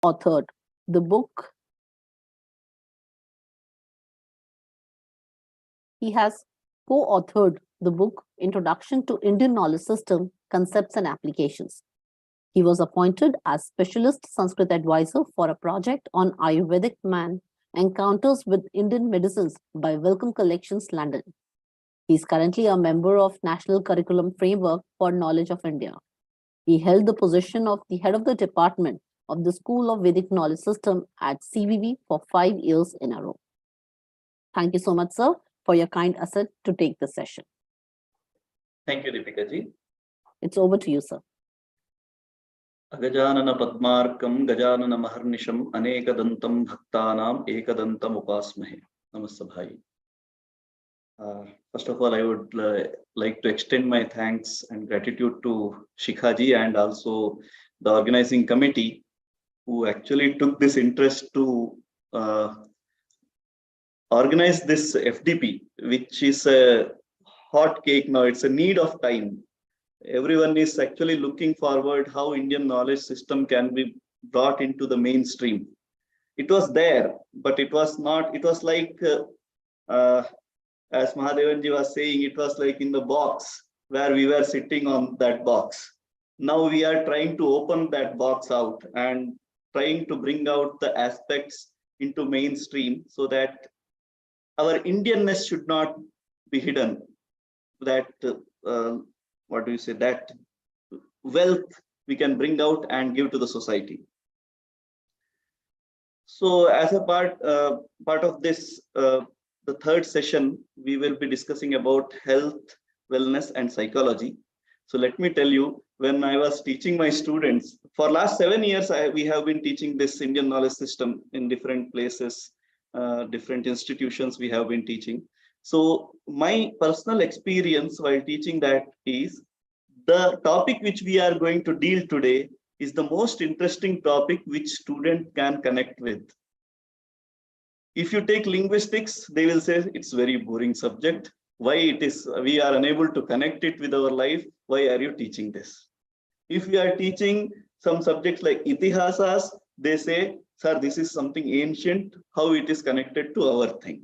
authored the book. He has co-authored the book Introduction to Indian Knowledge System, Concepts and Applications. He was appointed as Specialist Sanskrit Advisor for a project on Ayurvedic Man Encounters with Indian Medicines by Wellcome Collections, London. He is currently a member of National Curriculum Framework for Knowledge of India. He held the position of the head of the department of the School of Vedic Knowledge System at CVV for 5 years in a row. Thank you so much, sir, for your kind assent to take the session. Thank you, Deepika ji. It's over to you, sir. Agajanana Padmarkam Gajanana Maharnisham Anekadantam Bhaktanam Ekadantam Upasmahe. Namaste Bhai. First of all, I would like to extend my thanks and gratitude to Shikha ji and also the organizing committee who actually took this interest to organize this FDP, which is a hot cake now. It's a need of time. Everyone is actually looking forward how Indian knowledge system can be brought into the mainstream. It was there, but it was not. It was like, as Mahadevanji was saying, it was like in the box where we were sitting on that box. Now we are trying to open that box out and trying to bring out the aspects into mainstream so that our Indianness should not be hidden. That what do you say? That wealth we can bring out and give to the society. So, as a part of this, the third session, we will be discussing about health, wellness, and psychology. So, let me tell you, when I was teaching my students, for last 7 years, we have been teaching this Indian knowledge system in different places, different institutions we have been teaching. So my personal experience while teaching that is the topic which we are going to deal today is the most interesting topic which student can connect with. If you take linguistics, they will say it's very boring subject. Why it is we are unable to connect it with our life? Why are you teaching this? If we are teaching some subjects like itihasas, they say, sir, this is something ancient, how it is connected to our thing.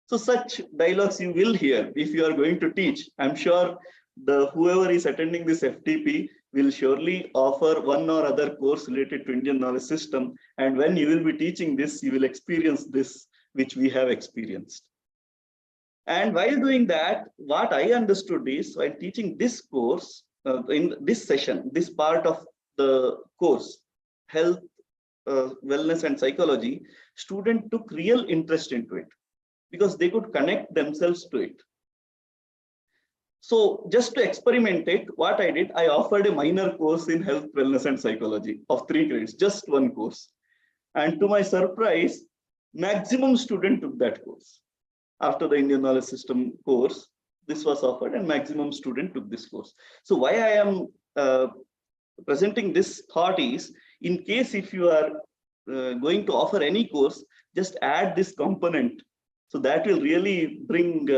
So such dialogues you will hear if you are going to teach. I'm sure whoever is attending this FTP will surely offer one or other course related to Indian knowledge system. And when you will be teaching this, you will experience this, which we have experienced. And while doing that, what I understood is while teaching this course, in this session, this part of the course, health, wellness and psychology, student took real interest into it because they could connect themselves to it. So just to experiment it, what I did, I offered a minor course in health, wellness and psychology of 3 credits, just one course. And to my surprise, maximum student took that course. After the Indian knowledge system course, this was offered and maximum student took this course. So why I am presenting this thought is, in case if you are going to offer any course, just add this component. So that will really bring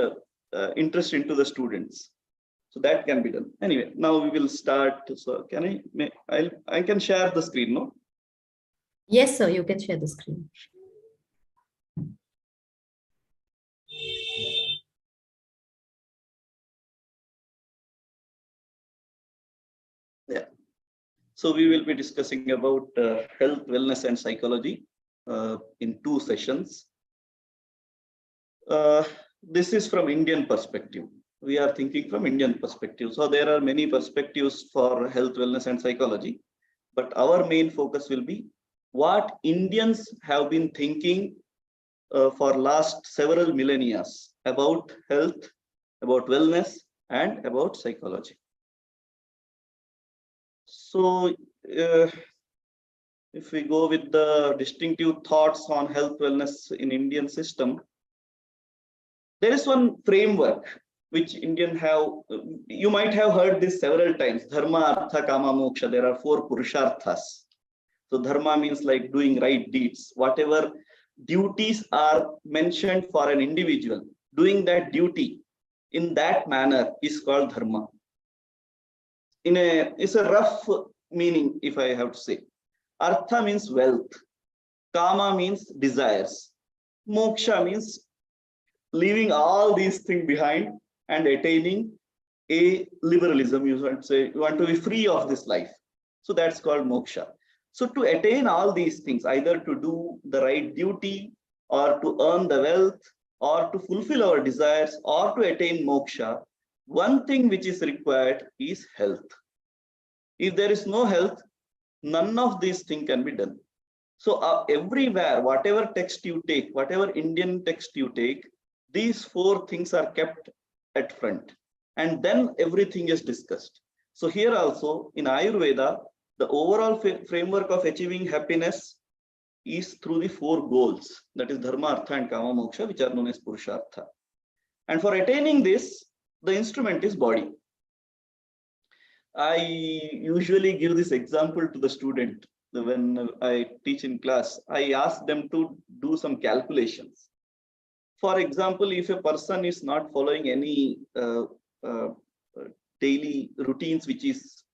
interest into the students. So that can be done. Anyway, now we will start. So can I can share the screen, no? Yes, sir, you can share the screen. Yeah. So we will be discussing about health, wellness, and psychology in 2 sessions. This is from Indian perspective. We are thinking from Indian perspective. So there are many perspectives for health, wellness, and psychology. But our main focus will be what Indians have been thinking for last several millennia about health, about wellness, and about psychology. So if we go with the distinctive thoughts on health, wellness in Indian system, there is one framework which Indian have, you might have heard this several times, dharma, artha, kama, moksha. There are 4 purusharthas. So dharma means like doing right deeds. Whatever duties are mentioned for an individual, doing that duty in that manner is called dharma. It's a rough meaning, if I have to say. Artha means wealth. Kama means desires. Moksha means leaving all these things behind and attaining a liberalism. You want to say you want to be free of this life. So that's called moksha. So to attain all these things, either to do the right duty or to earn the wealth or to fulfill our desires or to attain moksha, one thing which is required is health. If there is no health, none of these things can be done. So everywhere, whatever text you take, whatever Indian text you take, these four things are kept at front. And then everything is discussed. So here also in Ayurveda, the overall framework of achieving happiness is through the four goals. That is Dharma, Artha and Kama Moksha, which are known as Purushartha. And for attaining this, the instrument is body. I usually give this example to the student when I teach in class. I ask them to do some calculations. For example, if a person is not following any daily routines which is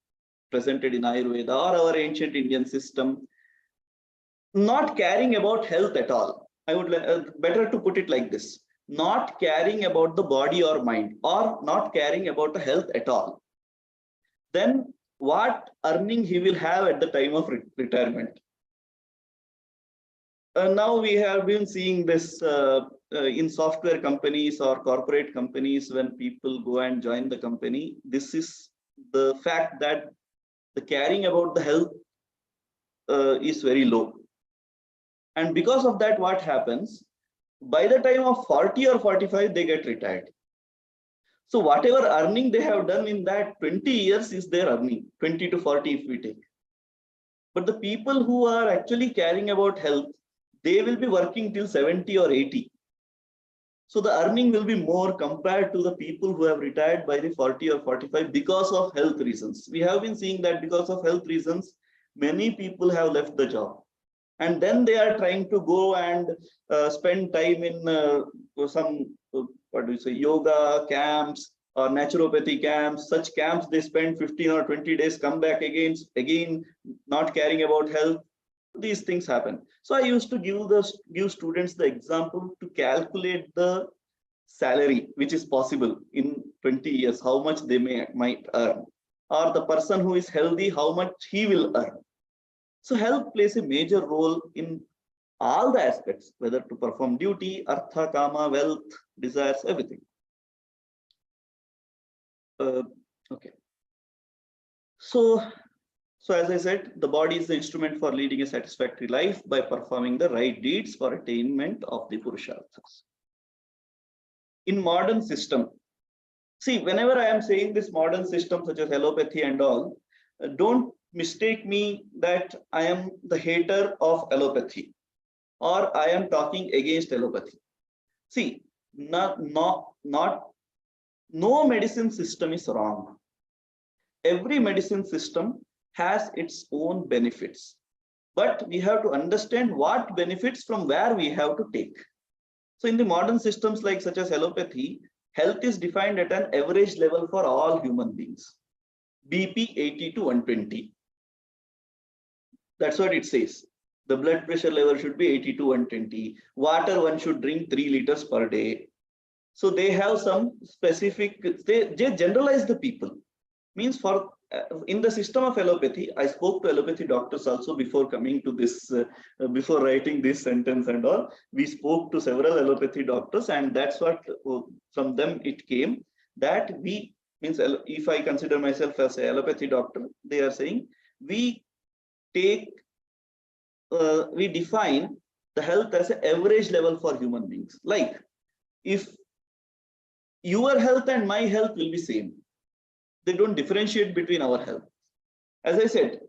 presented in Ayurveda or our ancient Indian system, not caring about health at all. I would better to put it like this: not caring about the body or mind, or not caring about the health at all. Then what earning he will have at the time of retirement? Now we have been seeing this in software companies or corporate companies. When people go and join the company, this is the fact that the caring about the health is very low. And because of that, what happens? By the time of 40 or 45, they get retired. So whatever earning they have done in that 20 years is their earning, 20 to 40 if we take. But the people who are actually caring about health, they will be working till 70 or 80. So the earning will be more compared to the people who have retired by the 40 or 45 because of health reasons. We have been seeing that because of health reasons, many people have left the job. And then they are trying to go and spend time in some, what do you say, yoga camps or naturopathy camps. Such camps, they spend 15 or 20 days, come back again, not caring about health. These things happen. So I used to give students the example to calculate the salary which is possible in 20 years, how much they might earn, or the person who is healthy, how much he will earn. So health plays a major role in all the aspects, whether to perform duty, artha, kama, wealth, desires, everything. Okay. So as I said, the body is the instrument for leading a satisfactory life by performing the right deeds for attainment of the Purusharthas. In modern system, see, whenever I am saying this modern system such as allopathy and all, don't mistake me that I am the hater of allopathy or I am talking against allopathy. See, no medicine system is wrong. Every medicine system has its own benefits, but we have to understand what benefits from where we have to take. So in the modern systems like such as allopathy, health is defined at an average level for all human beings. BP 80 to 120. That's what it says. The blood pressure level should be 80 to 120. Water one should drink 3 liters per day. So they have some specific, they generalize the people. Means for in the system of allopathy, I spoke to allopathy doctors also before coming to this, before writing this sentence and all. We spoke to several allopathy doctors, and that's what from them it came that we, means if I consider myself as an allopathy doctor, they are saying we take, we define the health as an average level for human beings. Like if your health and my health will be same, they don't differentiate between our health. As I said,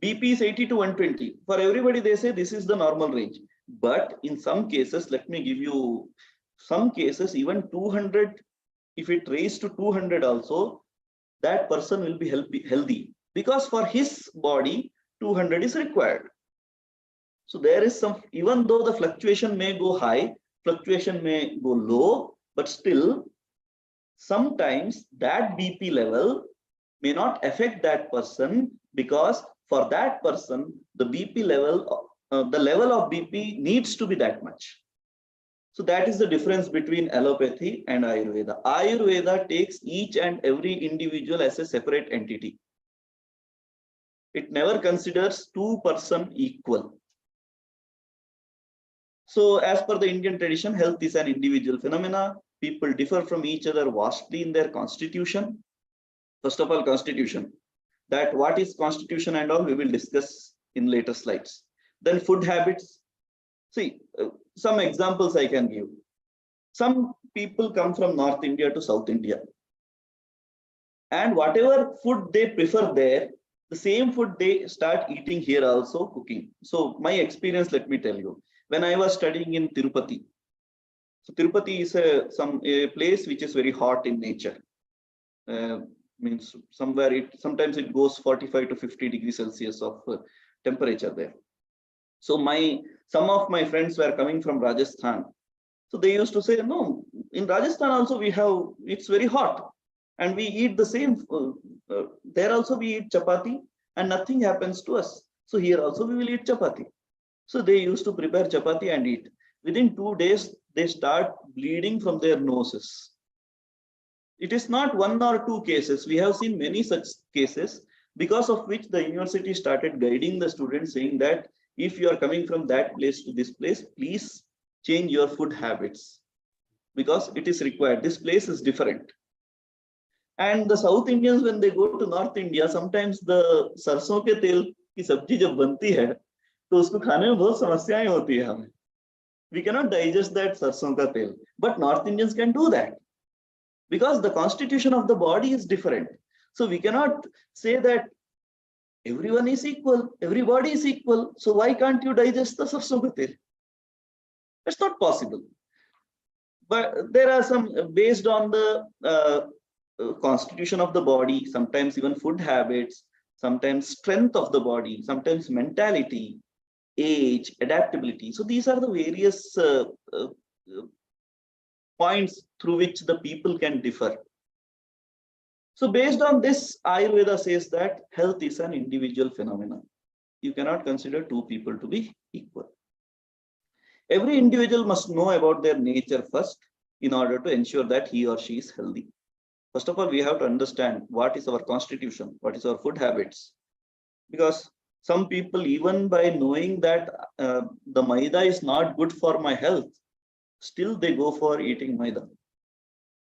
BP is 80 to 120. For everybody, they say this is the normal range. But in some cases, let me give you some cases, even 200, if it raised to 200 also, that person will be healthy because for his body, 200 is required. So there is some, even though the fluctuation may go high, fluctuation may go low, but still, sometimes that BP level may not affect that person because For that person, the BP level, the level of BP needs to be that much. So that is the difference between allopathy and Ayurveda. Ayurveda takes each and every individual as a separate entity. It never considers two persons equal. So as per the Indian tradition, health is an individual phenomena. People differ from each other vastly in their constitution. First of all, constitution. That what is constitution and all we will discuss in later slides. Then food habits. See, some examples I can give. Some people come from North India to South India. And whatever food they prefer there, the same food they start eating here also cooking. So my experience, let me tell you, when I was studying in Tirupati. So Tirupati is a place which is very hot in nature. Means sometimes it goes 45 to 50 degrees Celsius of temperature there. So some of my friends were coming from Rajasthan. So they used to say, no, in Rajasthan also it's very hot. And we eat the same, there also we eat chapati and nothing happens to us. So here also we will eat chapati. So they used to prepare chapati and eat. Within 2 days, they start bleeding from their noses. It is not 1 or 2 cases. We have seen many such cases, because of which the university started guiding the students, saying that if you are coming from that place to this place, please change your food habits, because it is required. This place is different. And the South Indians, when they go to North India, sometimes the सरसों के तेल की सब्जी जब बनती है, तो उसको खाने में बहुत समस्याएं होती है हमें. We cannot digest that सरसों का तेल, but North Indians can do that, because the constitution of the body is different. So we cannot say that everyone is equal, everybody is equal. So why can't you digest the sarson ka tel? It's not possible. But there are some based on the constitution of the body, sometimes even food habits, sometimes strength of the body, sometimes mentality, age, adaptability. So these are the various points through which the people can differ. So based on this, Ayurveda says that health is an individual phenomenon. You cannot consider two people to be equal. Every individual must know about their nature first in order to ensure that he or she is healthy. First of all, we have to understand what is our constitution, what is our food habits. Because some people, even by knowing that the maida is not good for my health, still they go for eating maida.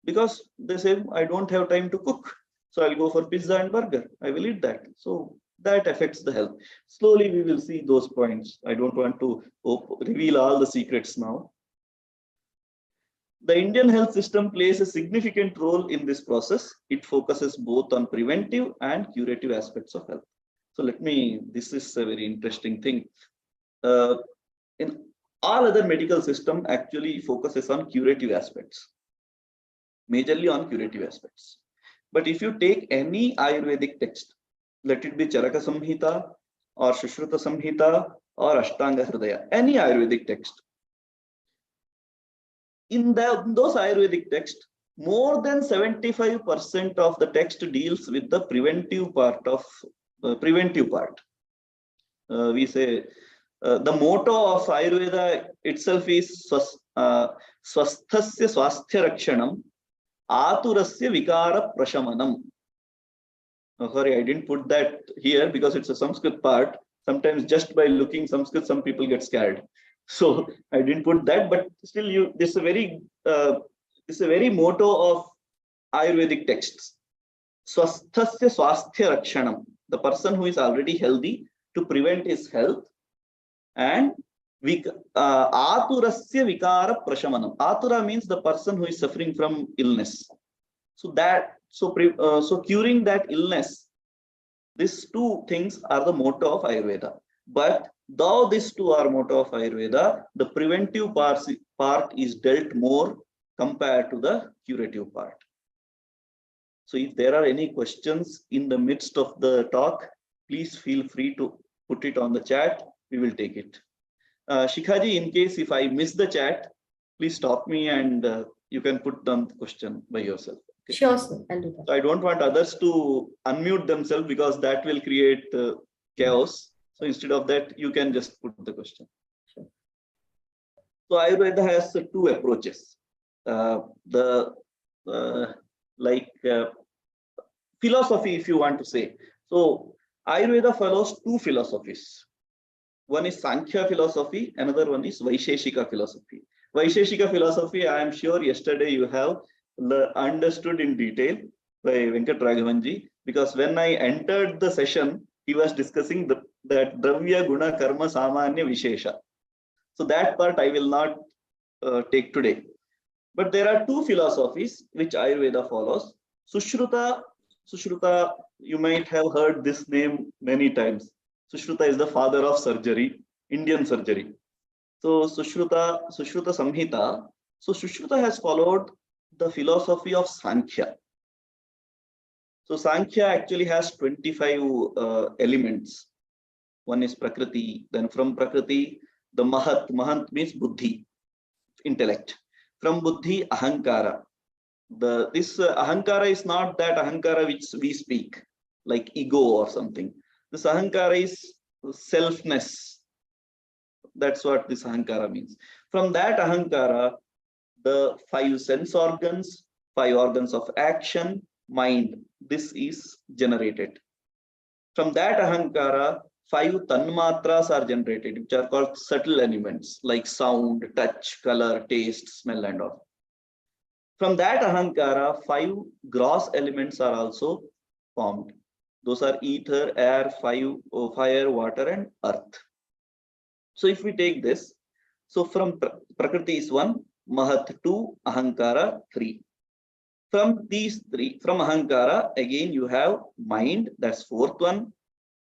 Because they say, I don't have time to cook, so I'll go for pizza and burger. I will eat that. So that affects the health. Slowly we will see those points. I don't want to reveal all the secrets now. The Indian health system plays a significant role in this process. It focuses both on preventive and curative aspects of health. So this is a very interesting thing. In all other medical system actually focuses on curative aspects, majorly on curative aspects. But if you take any Ayurvedic text, let it be Charaka Samhita or Shushruta Samhita or Ashtanga Hridaya, any Ayurvedic text, in those Ayurvedic texts, more than 75% of the text deals with the preventive part of we say the motto of Ayurveda itself is Swasthasya Swasthya Rakshanam Aturasya Vikara Prashamanam. Sorry, I didn't put that here because it's a Sanskrit part. Sometimes just by looking Sanskrit, some people get scared. So I didn't put that, but still, this is a very motto of Ayurvedic texts. Swasthasya Swasthya Rakshanam, the person who is already healthy, to prevent his health, and Aturasya Vikara Prashamanam. Atura means the person who is suffering from illness. So curing that illness, these two things are the motto of Ayurveda. But though these two are motto of Ayurveda, the preventive part is dealt more compared to the curative part. So if there are any questions in the midst of the talk, please feel free to put it on the chat. We will take it. Shikhaji, in case if I miss the chat, please stop me and you can put down the question by yourself. Okay? Sure, sir. I'll do that. So I don't want others to unmute themselves because that will create chaos. So instead of that, you can just put the question. So Ayurveda has two approaches. The like philosophy, if you want to say. So Ayurveda follows two philosophies. One is Sankhya philosophy, another one is Vaisheshika philosophy. Vaisheshika philosophy, I am sure yesterday you have understood in detail by Venkat Raghavanji, because when I entered the session, he was discussing that Dravya Guna Karma Samanya Vishesha. So that part I will not take today. But there are two philosophies which Ayurveda follows. Sushruta, you might have heard this name many times. Sushruta is the father of surgery, Indian surgery. So Sushruta Samhita. So Sushruta has followed the philosophy of Sankhya. So Sankhya actually has 25 elements. One is Prakriti. Then from Prakriti, the Mahat. Mahat means Buddhi, intellect. From Buddhi, Ahankara. This Ahankara is not that Ahankara which we speak, like ego or something. This Ahankara is selfness. That's what this Ahankara means. From that Ahankara, the 5 sense organs, 5 organs of action, mind, this is generated. From that Ahankara, 5 tanmatras are generated, which are called subtle elements like sound, touch, color, taste, smell, and all. From that Ahankara, 5 gross elements are also formed. Those are ether, air, fire, water, and earth. So if we take this, so from Prakriti is 1, Mahat 2, Ahankara 3. From these 3, from Ahankara, again you have mind, that's 4th one.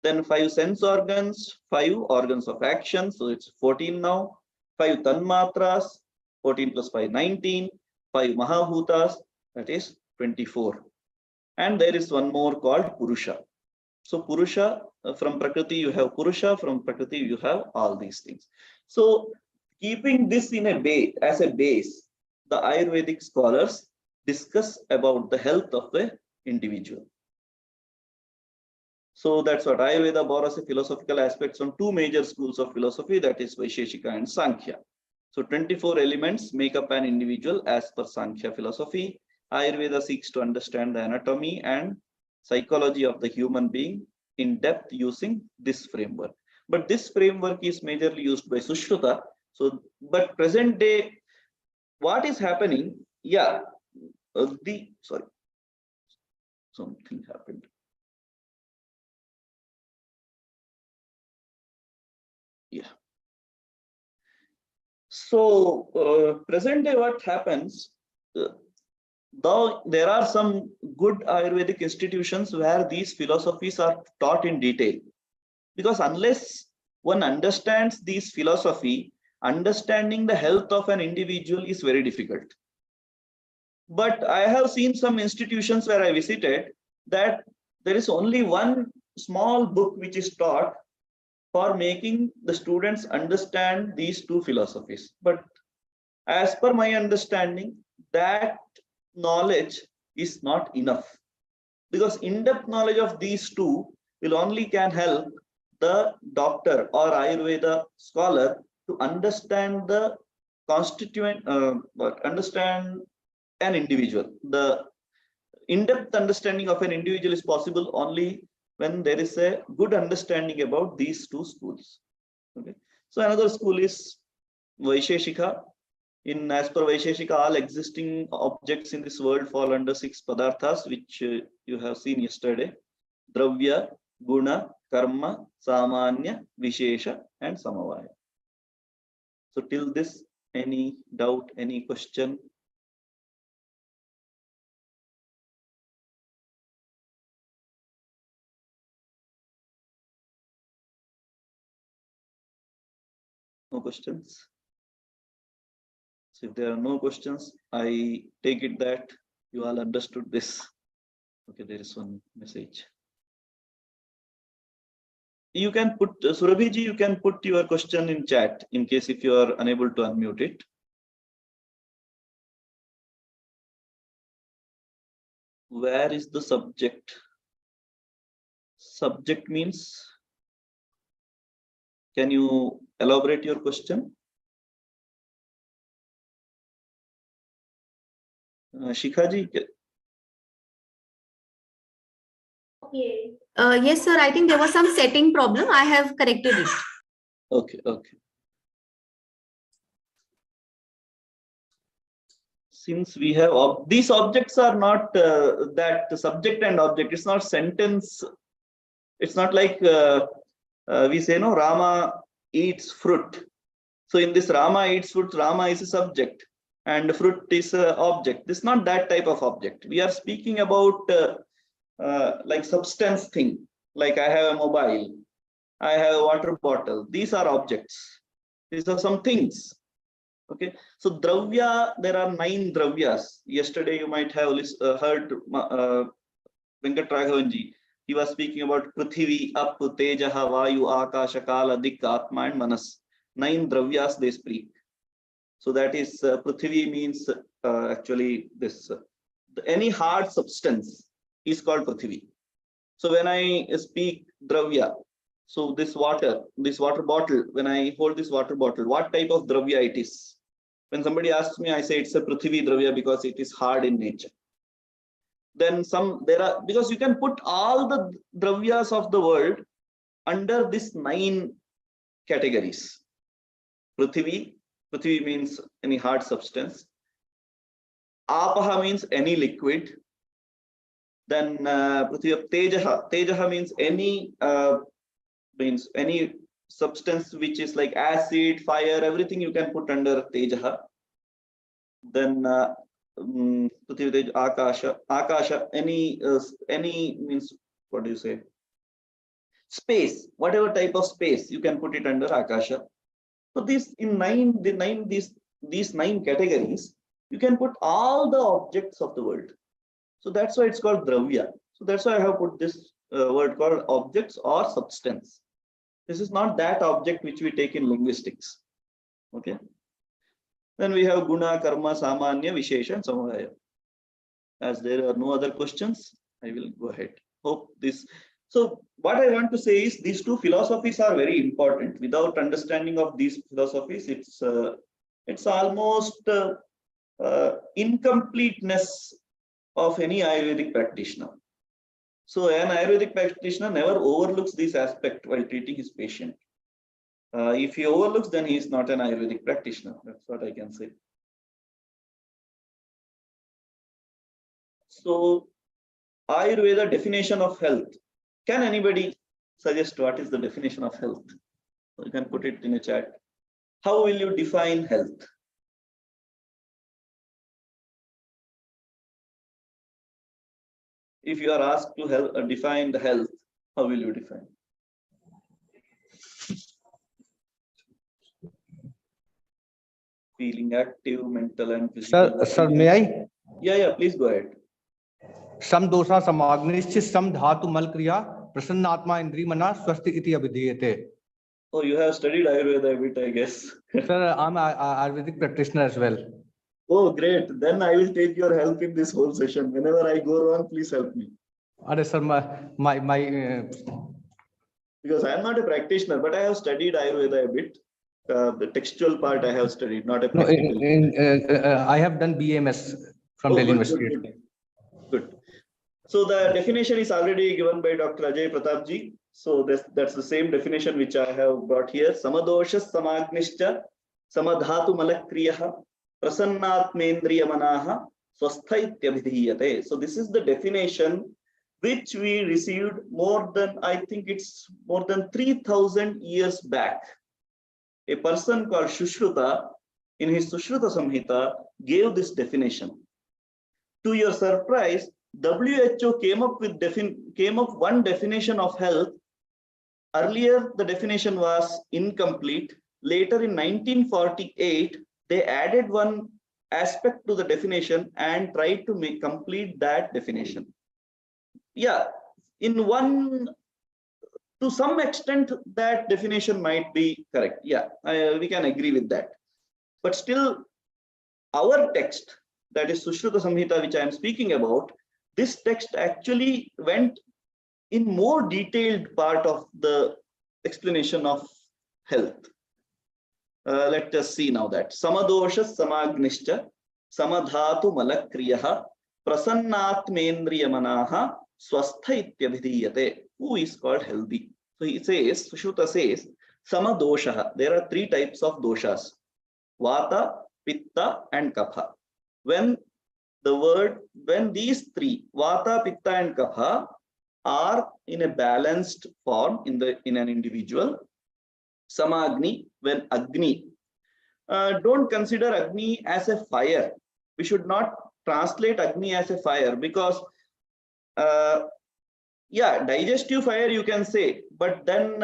Then 5 sense organs, 5 organs of action, so it's 14 now. 5 tanmatras, 14 plus 5, 19. 5 Mahabhutas, that is 24. And there is one more called Purusha. So Purusha, from Prakriti you have Purusha, from Prakriti you have all these things. So keeping this in a base, as a base, the Ayurvedic scholars discuss about the health of the individual. So that's what Ayurveda borrows philosophical aspects from 2 major schools of philosophy, that is Vaisheshika and Sankhya. So 24 elements make up an individual as per Sankhya philosophy. Ayurveda seeks to understand the anatomy and psychology of the human being in depth using this framework. But this framework is majorly used by Sushruta. So, but present day, what is happening? Yeah, something happened. Yeah. So present day, what happens? Though there are some good Ayurvedic institutions where these philosophies are taught in detail, because unless one understands these philosophy, understanding the health of an individual is very difficult. But I have seen some institutions where I visited that there is only one small book which is taught for making the students understand these two philosophies. But as per my understanding, that knowledge is not enough, because in-depth knowledge of these two will only can help the doctor or Ayurveda scholar to understand the constituent, understand an individual. The in-depth understanding of an individual is possible only when there is a good understanding about these two schools. Okay. So another school is Vaisheshika. As per Vaisheshika, all existing objects in this world fall under 6 padarthas, which you have seen yesterday: Dravya, Guna, Karma, Samanya, Vishesha, and Samavaya. So till this, any doubt, any question? No questions? So if there are no questions, I take it that you all understood this. Okay, there is one message. You can put, Surabhiji, you can put your question in chat in case if you are unable to unmute it. Where is the subject? Subject means Can you elaborate your question? Shikhaji, Yes, sir. I think there was some setting problem. I have corrected it. okay, okay. Since we have these objects are not that subject and object, it's not sentence. It's not like we say no, Rama eats fruit. So in this Rama eats fruit, Rama is a subject and fruit is a object. This is not that type of object. We are speaking about like substance thing. Like I have a mobile, I have a water bottle. These are objects. These are some things. Okay. So dravya, there are 9 dravyas. Yesterday you might have heard Venkat Raghavanji. He was speaking about Prithvi, Ap, Tejaha, Vayu, Akasha, Kala, Dik, Atma and Manas. 9 dravyas they speak. So that is Prithvi means actually this any hard substance is called Prithvi. So when I speak dravya, so this water bottle, when I hold this water bottle, what type of dravya it is? When somebody asks me, I say it's a Prithvi dravya because it is hard in nature. Then there are, because you can put all the dravyas of the world under this 9 categories. Prithvi means any hard substance. Apaha means any liquid. Then Prithvi, Tejaha means any substance which is like acid, fire, everything you can put under Tejaha. Then Prithvi, Akasha, any means, what do you say? Space, whatever type of space you can put it under Akasha. So these 9 categories, you can put all the objects of the world. So that's why it's called dravya. So that's why I have put this word called objects or substance. This is not that object which we take in linguistics. Okay. Then we have guna, karma, samanya, vishesha, and samudaya. As there are no other questions, I will go ahead. Hope this. So what I want to say is these 2 philosophies are very important. Without understanding of these philosophies, it's almost incompleteness of any Ayurvedic practitioner. So an Ayurvedic practitioner never overlooks this aspect while treating his patient. If he overlooks, then he is not an Ayurvedic practitioner. That's what I can say. So Ayurveda definition of health. Can anybody suggest what is the definition of health? You can put it in a chat. How will you define health? If you are asked to define the health, how will you define? Feeling active, mental and physical. Sir, may I? Yeah, please go ahead. Sam dosha samagnischit sam dhatu mal kriya prasannatma indri mana swasti iti abhidhiyate. Oh, you have studied Ayurveda a bit, I guess. Sir, I'm an Ayurvedic practitioner as well. Oh, great. Then I will take your help in this whole session. Whenever I go wrong, please help me. Sir, Because I am not a practitioner, but I have studied Ayurveda a bit. The textual part I have studied, not a practical. I have done BMS from Delhi University. Good. So the definition is already given by Dr. Ajay Pratapji. So that's the same definition which I have brought here. Samadoshas samagnischa samadhatu malakriyaha prasannatmendriya manaha swasthaityabhidhiyate. So this is the definition which we received more than, I think it's more than 3,000 years back. A person called Sushruta in his Sushruta Samhita gave this definition. To your surprise, WHO came up one definition of health. Earlier, the definition was incomplete. Later, in 1948, they added one aspect to the definition and tried to complete that definition. Yeah, to some extent, that definition might be correct. Yeah, we can agree with that. But still, our text, that is Sushruta Samhita, which I am speaking about, this text actually went in more detailed part of the explanation of health. Let us see now that. Samadoshas samagnischa samadhatu malakriyah prasannatmendriyamanaha swastha ityabhidiyate. Who is called healthy? So he says, Sushruta says, Samadosha. There are three types of doshas: Vata, Pitta, and Kapha. When these three, Vata, Pitta, and Kapha, are in a balanced form in an individual, Samagni, when Agni, don't consider Agni as a fire. We should not translate Agni as a fire, because digestive fire you can say, but then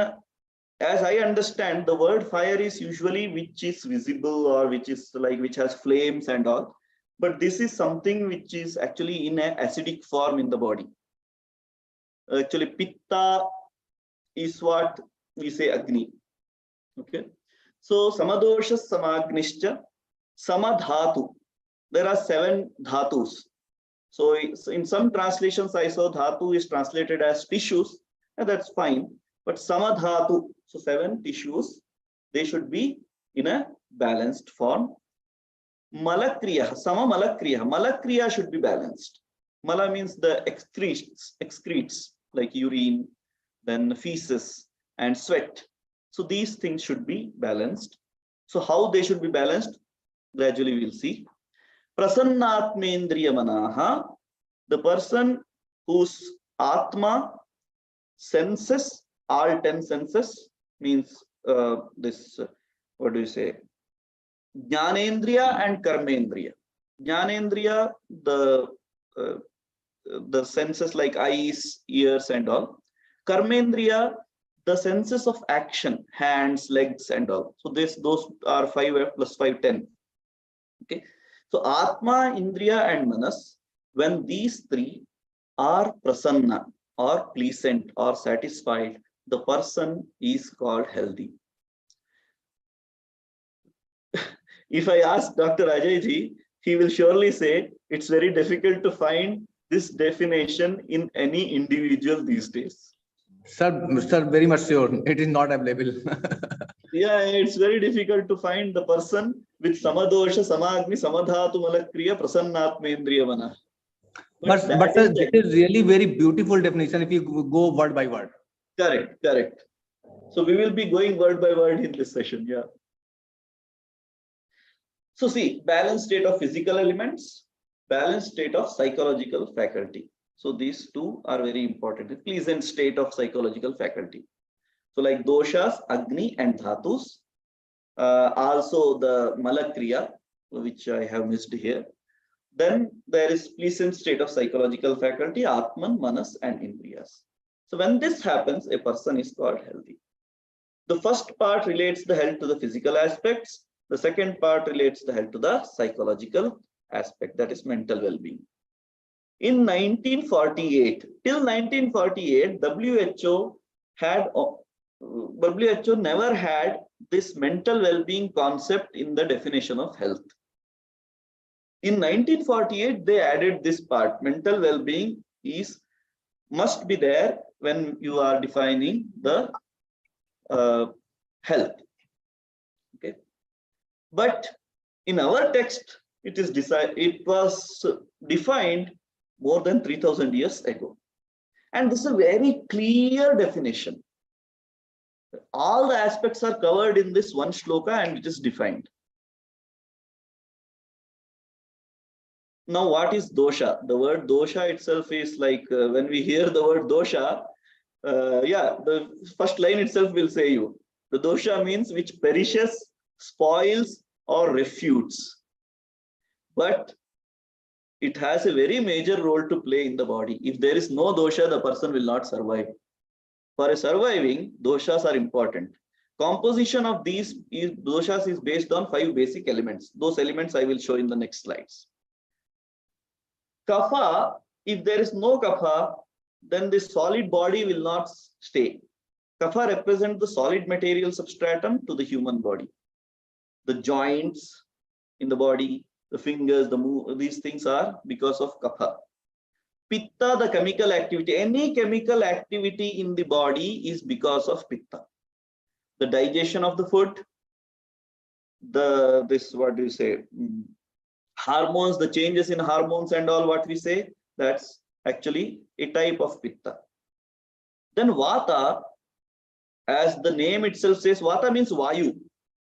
as I understand, the word fire is usually which is visible or which has flames and all, but this is something which is actually in an acidic form in the body. Actually, Pitta is what we say Agni. Okay, so Samadoshas Samagnischa Samadhatu. There are 7 dhatus. So in some translations I saw dhatu is translated as tissues, and that's fine. But samadhatu, so 7 tissues, they should be in a balanced form. Malakriya, sama malakriya. Malakriya should be balanced. Mala means the excretes like urine, then feces and sweat. So these things should be balanced. So how they should be balanced? Gradually we'll see. Prasannatmendriya manaha, the person whose atma, senses, all 10 senses, means what do you say? Jnanendriya and Karmendriya. Jnanendriya, the senses like eyes, ears, and all. Karmendriya, the senses of action, hands, legs, and all. So those are 5 plus 5, 10. Okay. So Atma, Indriya, and Manas, when these 3 are prasanna or pleasant or satisfied, the person is called healthy. If I ask Dr. Ajay ji, he will surely say it's very difficult to find this definition in any individual these days. Sir, very much sure. It is not available. Yeah, it's very difficult to find the person with Samadosha, Samagni, Samadhatu, Malakriya, Prasannatmendriya Mana. But sir, this is really very beautiful definition if you go word by word. Correct. So we will be going word by word in this session. Yeah. So see, balanced state of physical elements, balanced state of psychological faculty. So these 2 are very important. A pleasant state of psychological faculty. So like doshas, Agni, and dhatus. Also the Malakriya, which I have missed here. Then there is pleasant state of psychological faculty, Atman, Manas, and Indriyas. So when this happens, a person is called healthy. The first part relates the health to the physical aspects. The second part relates the health to the psychological aspect, that is mental well-being. In 1948, till 1948, WHO never had this mental well-being concept in the definition of health. In 1948, they added this part. Mental well-being must be there when you are defining the health. Okay, but in our text, it was defined more than 3,000 years ago, and this is a very clear definition. All the aspects are covered in this one shloka, and it is defined. Now, what is dosha? The word dosha itself is like when we hear the word dosha, the first line itself will say you. The dosha means which perishes, spoils, or refutes. But it has a very major role to play in the body. If there is no dosha, the person will not survive. For surviving, doshas are important. Composition of these doshas is based on 5 basic elements. Those elements I will show in the next slides. Kapha, if there is no kapha, then this solid body will not stay. Kapha represents the solid material substratum to the human body. The joints in the body, the fingers, these things are because of kapha. Pitta, the chemical activity. Any chemical activity in the body is because of pitta. the digestion of the food, what do you say, hormones, the changes in hormones and all what we say, that's actually a type of pitta. Then vata, as the name itself says, vata means vayu,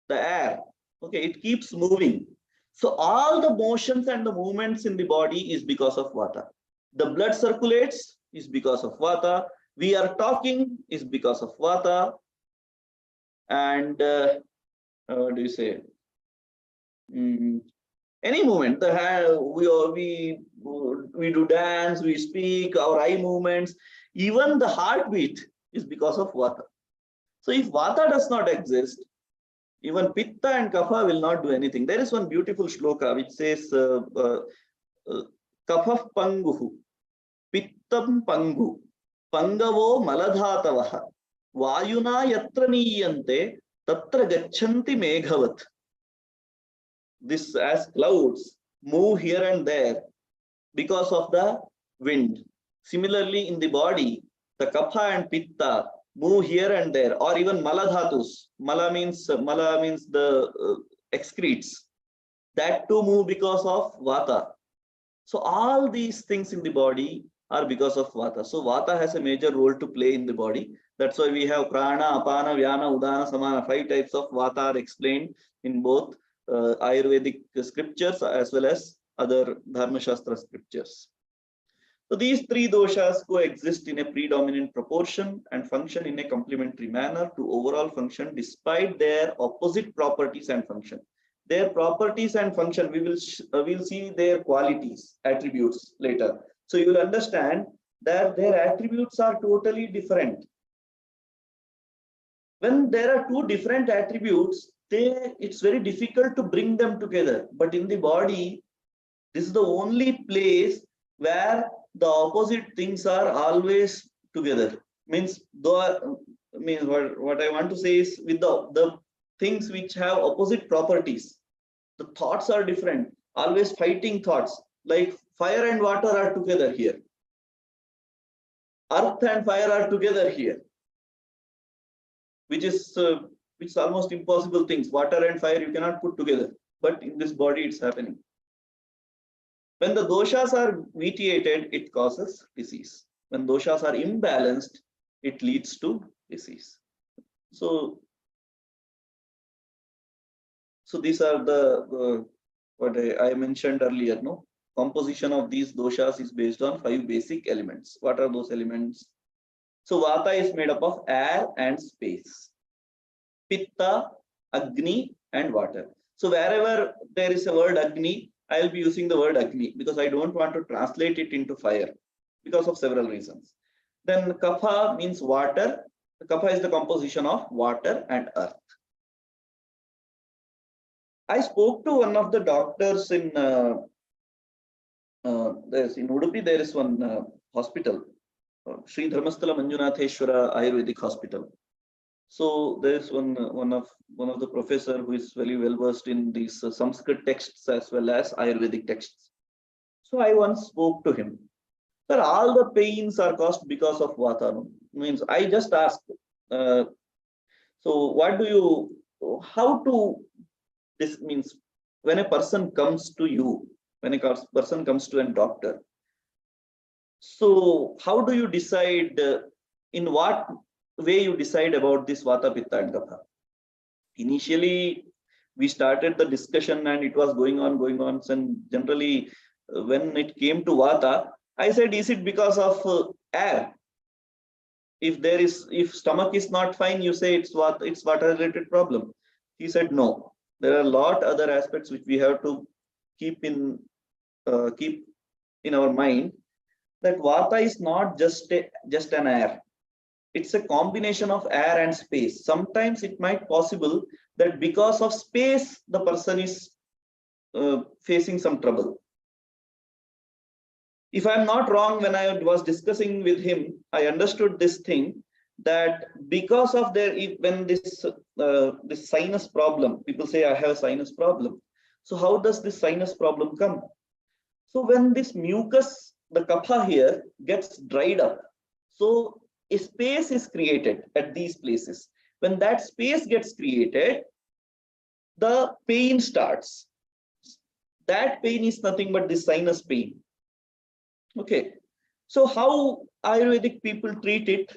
the air. Okay, it keeps moving. So all the motions and the movements in the body is because of vata. The blood circulates is because of vata. We are talking is because of vata. And what do you say? Any movement, the hand, we do dance, we speak, our eye movements, even the heartbeat is because of vata. So if vata does not exist, even pitta and kapha will not do anything. There is one beautiful shloka which says kapha panguhu, pittam pangu, pangavo maladhatavaha, vayuna yatra niyante, tatra gachanti meghavat. This, as clouds move here and there because of the wind. Similarly, in the body, the kapha and pitta move here and there, or even maladhatus. Mala means the excretes. That too move because of vata. So all these things in the body are because of vata. So vata has a major role to play in the body. That's why we have prana, apana, vyana, udana, samana. 5 types of vata are explained in both Ayurvedic scriptures as well as other Dharma Shastra scriptures. So these 3 doshas coexist in a predominant proportion and function in a complementary manner to overall function despite their opposite properties and function. Their properties and function, we'll see their qualities, attributes later. So you will understand that their attributes are totally different. When there are 2 different attributes, it's very difficult to bring them together. But in the body, this is the only place where the opposite things are always together. Means what I want to say is, with the things which have opposite properties, the thoughts are different, always fighting thoughts. Like fire and water are together here. Earth and fire are together here, which is almost impossible things. Water and fire you cannot put together, but in this body it's happening. When the doshas are vitiated, it causes disease. When doshas are imbalanced, it leads to disease. So these are the what I mentioned earlier. No, composition of these doshas is based on 5 basic elements. What are those elements? So vata is made up of air and space. Pitta, Agni, and water. So wherever there is a word Agni, I will be using the word Agni because I don't want to translate it into fire because of several reasons. Then Kapha means water. Kapha is the composition of water and earth. I spoke to one of the doctors in Udupi. There is one hospital, Sri Dharmasthala Manjunatheshwara Ayurvedic Hospital. So there is one of the professor who is very well versed in these Sanskrit texts as well as Ayurvedic texts. So I once spoke to him. Sir, all the pains are caused because of vata. No? Means I just asked. So what do you? How to? This means when a person comes to you, when a person comes to a doctor. So how do you decide? In what way you decide about this vata, pitta, and kapha? Initially, we started the discussion and it was going on. And generally, when it came to vata, I said, is it because of air? If stomach is not fine, you say it's vata related problem. He said no. There are a lot other aspects which we have to keep in our mind. That vata is not just an air. It's a combination of air and space. Sometimes it might possible that because of space, the person is facing some trouble. If I'm not wrong, when I was discussing with him, I understood this thing that because of when this sinus problem, people say I have a sinus problem. So how does this sinus problem come? So when this mucus, the kapha here, gets dried up, so a space is created at these places. When that space gets created, the pain starts. That pain is nothing but the sinus pain. Okay. So how Ayurvedic people treat it?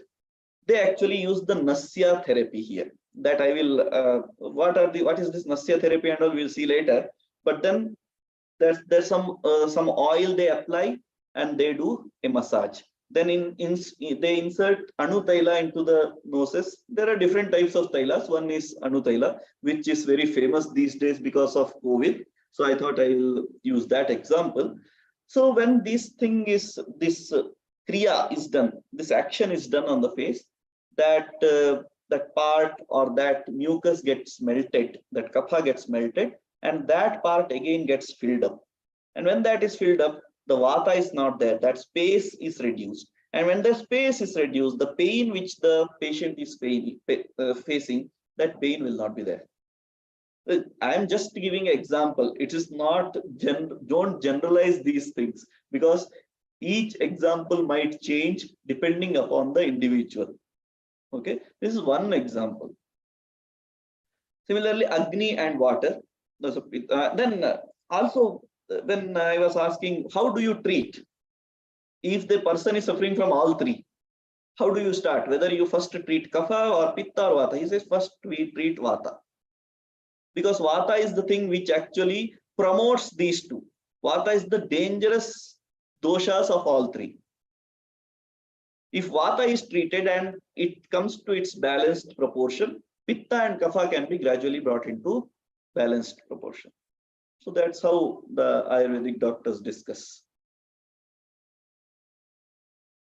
They actually use the Nasya therapy here. That I will, what is this Nasya therapy and all, we'll see later. But then there's some oil they apply and they do a massage. Then they insert Anu Taila into the noses. There are different types of Tailas. One is Anu Taila, which is very famous these days because of COVID. So I thought I will use that example. So when this kriya is done, this action is done on the face, that part or that mucus gets melted, that kapha gets melted, and that part again gets filled up. And when that is filled up, the vata is not there, that space is reduced. And when the space is reduced, the pain which the patient is facing, that pain will not be there. I am just giving an example. It is not, don't generalize these things, because each example might change depending upon the individual. Okay, this is one example. Similarly, Agni and water. Also, when I was asking, how do you treat? If the person is suffering from all three, how do you start? Whether you first treat Kapha or Pitta or Vata? He says, first we treat Vata. Because Vata is the thing which actually promotes these two. Vata is the dangerous doshas of all three. If Vata is treated and it comes to its balanced proportion, Pitta and Kapha can be gradually brought into balanced proportion. So that's how the Ayurvedic doctors discuss.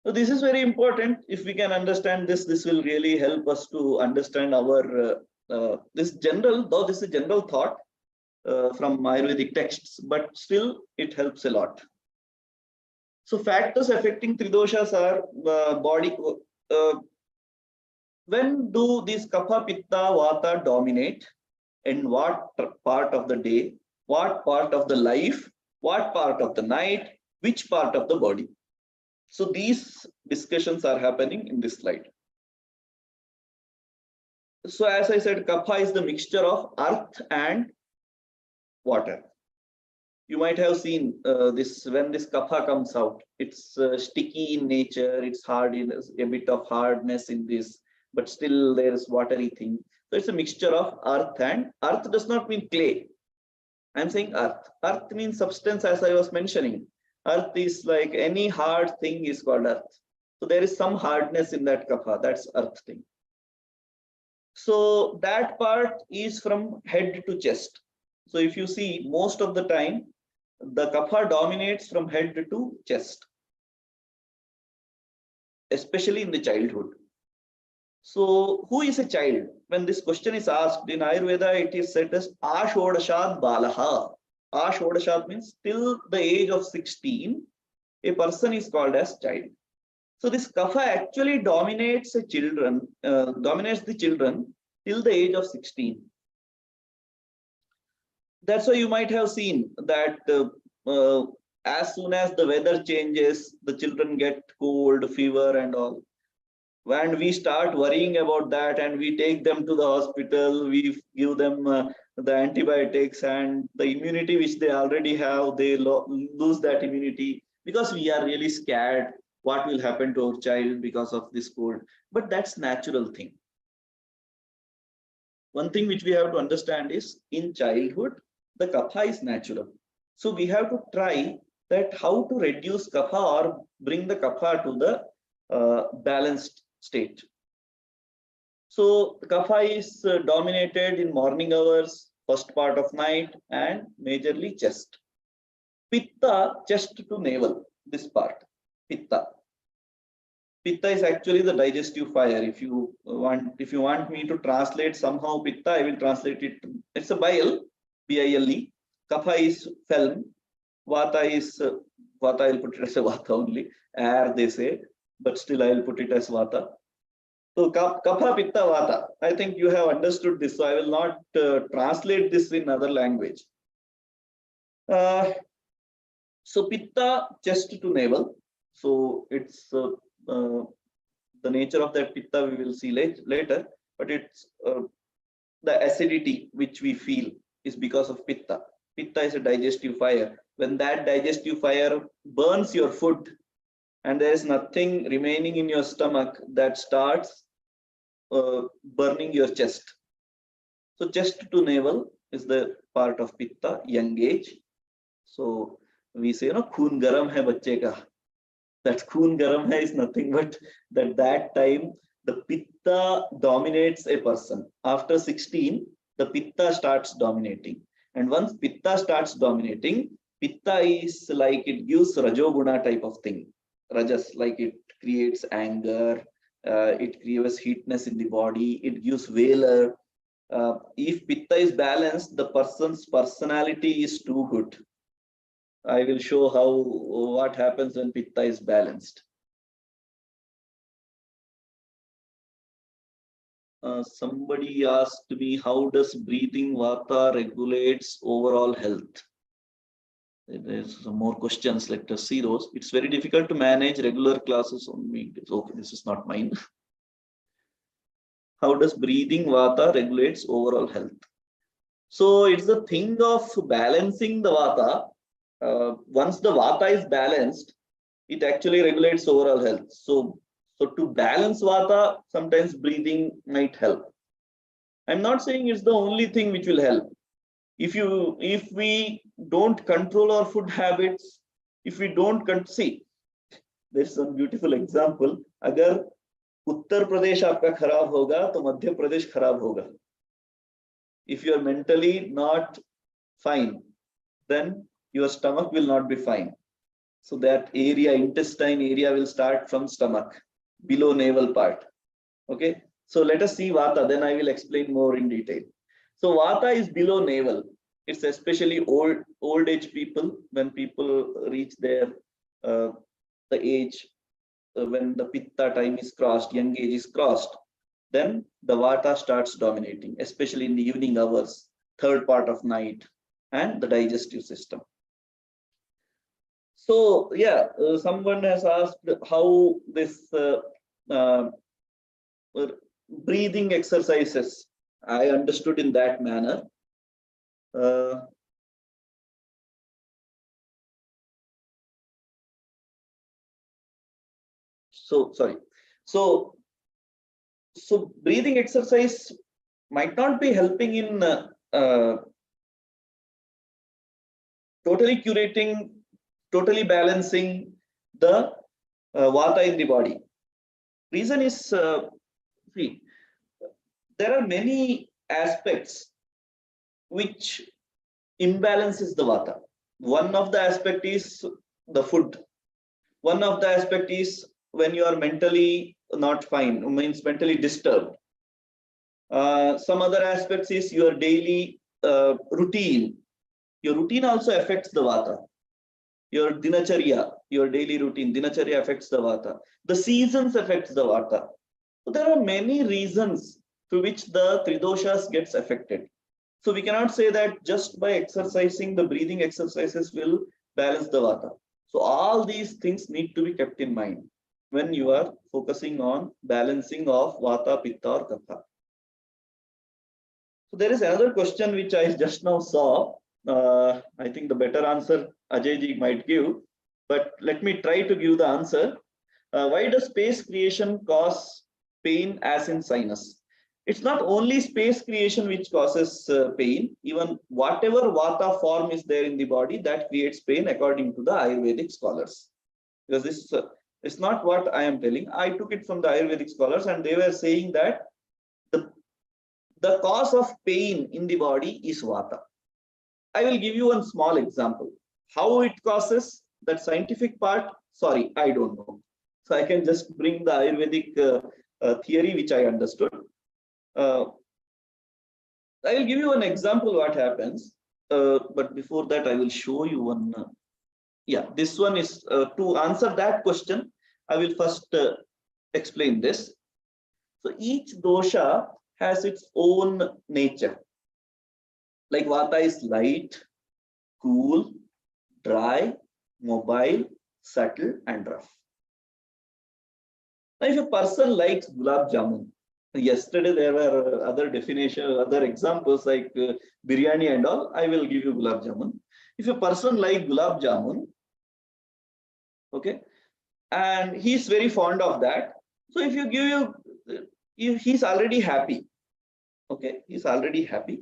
So this is very important. If we can understand this, this will really help us to understand our this is a general thought from Ayurvedic texts, but still it helps a lot. So factors affecting Tridoshas are body. When do these Kapha, Pitta, Vata dominate? In what part of the day? What part of the life? What part of the night? Which part of the body? So these discussions are happening in this slide. So as I said, Kapha is the mixture of earth and water. You might have seen this when this Kapha comes out. It's sticky in nature. It's hard, a bit of hardness in this, but still there is watery thing. So it's a mixture of earth, and earth does not mean clay. I'm saying earth. Earth means substance, as I was mentioning. Earth is like any hard thing is called earth. So there is some hardness in that Kapha. That's earth thing. So that part is from head to chest. So if you see, most of the time, the Kapha dominates from head to chest, especially in the childhood. So who is a child? When this question is asked in Ayurveda, it is said as Ashodashad Balaha. Ashodashad means till the age of 16, a person is called as child. So this Kapha actually dominates the children till the age of 16. That's why you might have seen that as soon as the weather changes, the children get cold, fever and all. And we start worrying about that, and we take them to the hospital, we give them the antibiotics, and the immunity which they already have, they lose that immunity because we are really scared what will happen to our child because of this cold. But that's natural thing. One thing which we have to understand is in childhood, the Kapha is natural. So we have to try that how to reduce Kapha or bring the Kapha to the balanced state. So the Kapha is dominated in morning hours, first part of night, and majorly chest. Pitta, chest to navel, this part, Pitta. Pitta is actually the digestive fire. If you want me to translate somehow Pitta, I will translate it. It's a bile, B-I-L-E. Kapha is phlegm. Vata is Vata. I'll put it as a Vata only. Air they say, but still I will put it as Vata. So Kapha, Pitta, Vata. I think you have understood this. So I will not translate this in other language. So Pitta, chest to navel. So it's the nature of that Pitta we will see later. but it's the acidity which we feel is because of Pitta. Pitta is a digestive fire. When that digestive fire burns your food and there is nothing remaining in your stomach, that starts burning your chest. So chest to navel is the part of Pitta, young age. So we say, khoon garam hai bacche ka. That khoon garam hai is nothing but that time the Pitta dominates a person. After 16, the Pitta starts dominating. And once Pitta starts dominating, Pitta is like it gives Rajoguna type of thing. Rajas, like it creates anger, it creates heatness in the body, it gives valor. If Pitta is balanced, the person's personality is too good. I will show what happens when Pitta is balanced. Somebody asked me, how does breathing Vata regulates overall health? There's some more questions. Let us see those. It's very difficult to manage regular classes on weekdays. Okay, this is not mine. How does breathing Vata regulates overall health? So it's the thing of balancing the Vata. Once the Vata is balanced, it actually regulates overall health. So to balance Vata, sometimes breathing might help. I'm not saying it's the only thing which will help. If we don't control our food habits, if we don't see, there's some beautiful example. Agar Uttar Pradesh aapka kharab hoga, to Madhya Pradesh kharab hoga. If you are mentally not fine, then your stomach will not be fine. So that area, intestine area, will start from stomach, below navel part. Okay. So let us see Vata, then I will explain more in detail. So Vata is below navel. It's especially old age people. When people reach their the age when the Pitta time is crossed, young age is crossed, then the Vata starts dominating, especially in the evening hours, third part of night, and the digestive system. So yeah, someone has asked how this breathing exercises. I understood in that manner. So breathing exercise might not be helping in totally curating, totally balancing the Vata in the body. Reason is, see, there are many aspects which imbalances the Vata. One of the aspect is the food. One of the aspect is when you are mentally not fine, means mentally disturbed. Some other aspects is your daily routine. Your routine also affects the Vata. Your dinacharya, your daily routine, dinacharya affects the Vata. The seasons affects the Vata. So there are many reasons through which the Tridoshas gets affected. So we cannot say that just by exercising the breathing exercises will balance the Vata. So all these things need to be kept in mind when you are focusing on balancing of Vata, Pitta or Kapha. So there is another question which I just now saw. I think the better answer Ajay ji might give, but let me try to give the answer. Why does space creation cause pain as in sinus? It's not only space creation which causes pain, even whatever Vata form is there in the body, that creates pain according to the Ayurvedic scholars. Because this is not what I am telling. I took it from the Ayurvedic scholars and they were saying that the cause of pain in the body is Vata. I will give you one small example. How it causes, that scientific part, sorry, I don't know. So I can just bring the Ayurvedic theory which I understood. I will give you an example what happens, but before that I will show you one. Yeah, this one is to answer that question. I will first explain this. So each dosha has its own nature. Like Vata is light, cool, dry, mobile, subtle, and rough. Now, if a person likes gulab jamun, Yesterday there were other definition, other examples like biryani and all. I will give you gulab jamun. If a person like gulab jamun, okay, and he's very fond of that, so if you give he's already happy. Okay, he's already happy.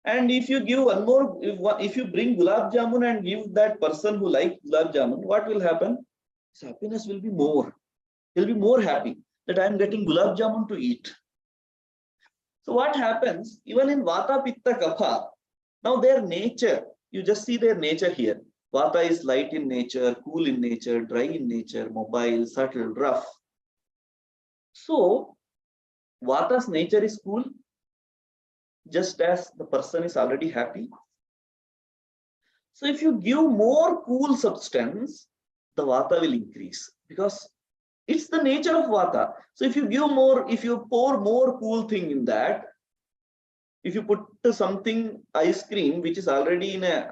And if you give one more, if you bring gulab jamun and give that person who likes gulab jamun, what will happen? His happiness will be more. He'll be more happy that I am getting gulab jamun to eat. So what happens, even in Vata, Pitta, Kapha, now their nature, you just see their nature here. Vata is light in nature, cool in nature, dry in nature, mobile, subtle, rough. So Vata's nature is cool, just as the person is already happy. So if you give more cool substance, the Vata will increase because it's the nature of Vata. So if you give more, if you pour more cool thing in that, if you put something ice cream which is already in a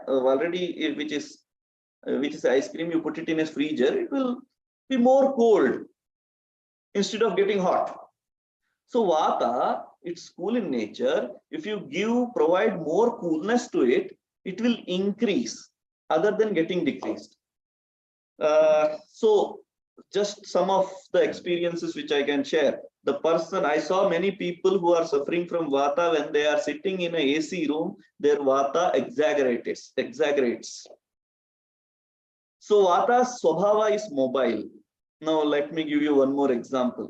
which is ice cream, you put it in a freezer, it will be more cold instead of getting hot. So Vata, it's cool in nature. If you provide more coolness to it, it will increase other than getting decreased. So just some of the experiences which I can share. The person, I saw many people who are suffering from Vata, when they are sitting in a AC room, their Vata exaggerates. So Vata's Swabhava is mobile. Now let me give you one more example.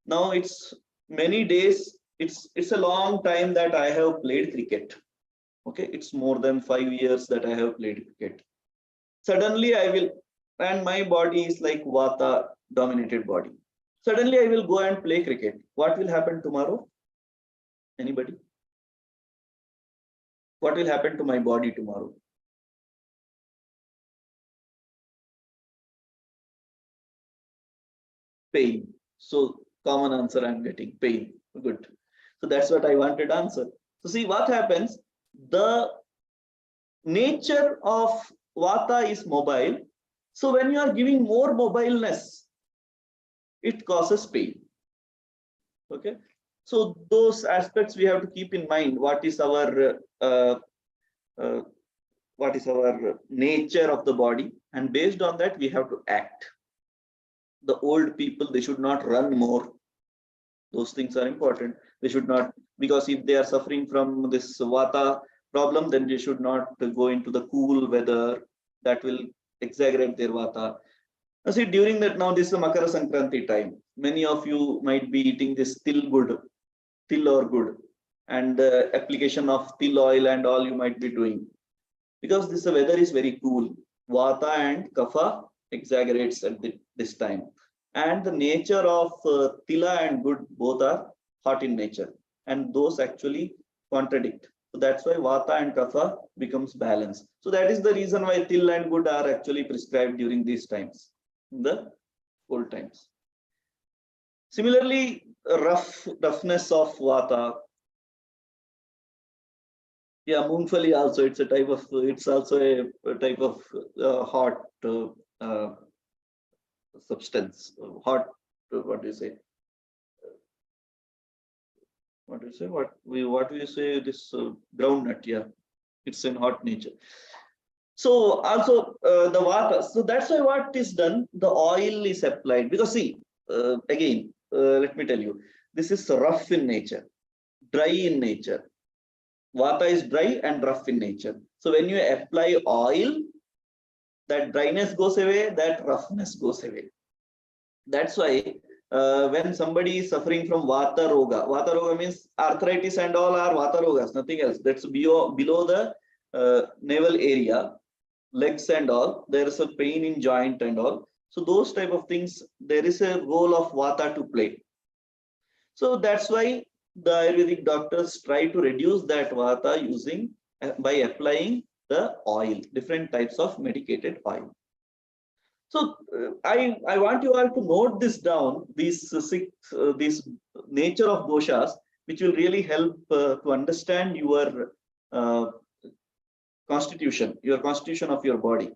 Now it's many days, it's a long time that I have played cricket. Okay, it's more than 5 years that I have played cricket. Suddenly I will, and my body is like Vata dominated body. Suddenly I will go and play cricket. What will happen tomorrow? Anybody? What will happen to my body tomorrow? Pain. So common answer I'm getting, pain. Good. So that's what I wanted to answer. So see what happens. The nature of Vata is mobile. So when you are giving more mobileness, it causes pain. Okay. So those aspects we have to keep in mind. What is our nature of the body, and based on that we have to act. The old people, they should not run more. Those things are important. They should not, because if they are suffering from this Vata problem, then they should not go into the cool weather. That will exaggerate their Vata. Now see, during that, now this is a Makara Sankranti time. Many of you might be eating this till or good, and the application of till oil and all you might be doing. Because this weather is very cool. Vata and Kapha exaggerates at this time. And the nature of Tila and good both are hot in nature. And those actually contradict. So that's why Vata and Kapha becomes balanced. So that is the reason why Til and good are actually prescribed during these times, in the old times. Similarly, roughness of Vata. Yeah, Moongfali also, it's a type of, it's also a type of hot substance, hot, what do you say? What do you say? What do you say? This groundnut, yeah, it's in hot nature. So also the Vata, so that's why what is done, the oil is applied, because see, again, let me tell you, this is rough in nature, dry in nature. Vata is dry and rough in nature. So when you apply oil, that dryness goes away, that roughness goes away. That's why when somebody is suffering from Vata Roga means arthritis and all are Vata Rogas, nothing else. That's below the navel area, legs and all. There is a pain in joint and all. So those type of things, there is a role of Vata to play. So that's why the Ayurvedic doctors try to reduce that Vata using by applying the oil, different types of medicated oil. So I want you all to note this down, these this nature of doshas, which will really help to understand your constitution of your body.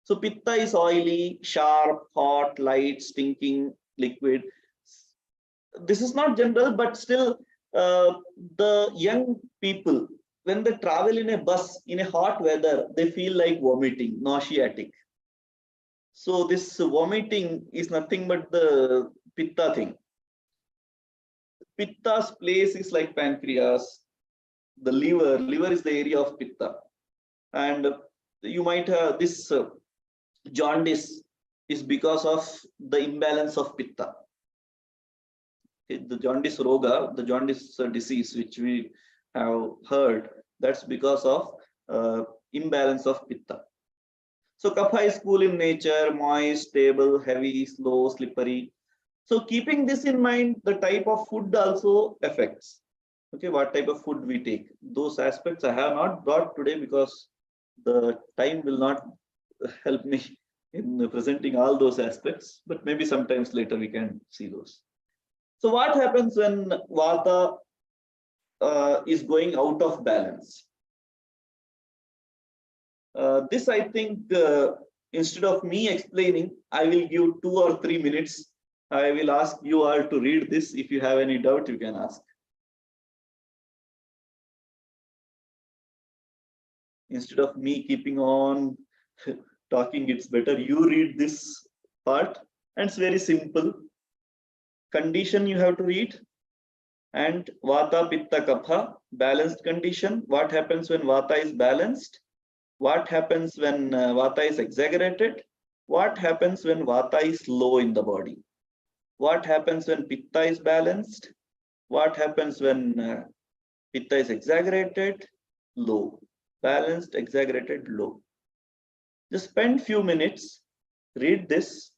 So pitta is oily, sharp, hot, light, stinking, liquid. this is not general, but still the young people, when they travel in a bus in a hot weather, they feel like vomiting, nauseatic. So this vomiting is nothing but the pitta thing. Pitta's place is like pancreas, the liver. Liver is the area of pitta, and you might have this jaundice is because of the imbalance of pitta. The jaundice roga, the jaundice disease, which we have heard, that's because of imbalance of pitta. So kapha is cool in nature, moist, stable, heavy, slow, slippery. So keeping this in mind, the type of food also affects. Okay, what type of food we take. Those aspects I have not brought today because the time will not help me in presenting all those aspects, but maybe sometimes later we can see those. So what happens when Vata is going out of balance? This I think instead of me explaining, I will give 2 or 3 minutes. I will ask you all to read this. If you have any doubt, you can ask. Instead of me keeping on talking, it's better you read this part. And it's very simple. Condition you have to read. And Vata, Pitta, Kapha, balanced condition. What happens when Vata is balanced? What happens when Vata is exaggerated? What happens when Vata is low in the body? What happens when Pitta is balanced? What happens when Pitta is exaggerated? Low. Balanced, exaggerated, low. Just spend few minutes, read this.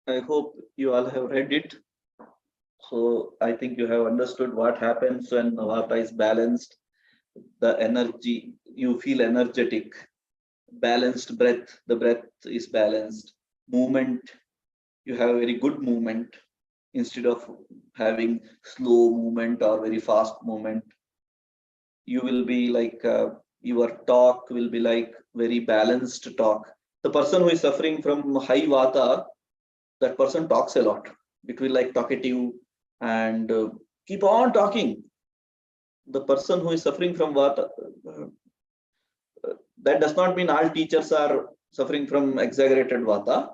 I hope you all have read it. So I think you have understood what happens when Vata is balanced. The energy, you feel energetic. Balanced breath, the breath is balanced. Movement, you have very good movement instead of having slow movement or very fast movement. You will be like your talk will be like very balanced talk. The person who is suffering from high Vata, that person talks a lot. It will like talkative and keep on talking. The person who is suffering from Vata, that does not mean all teachers are suffering from exaggerated Vata.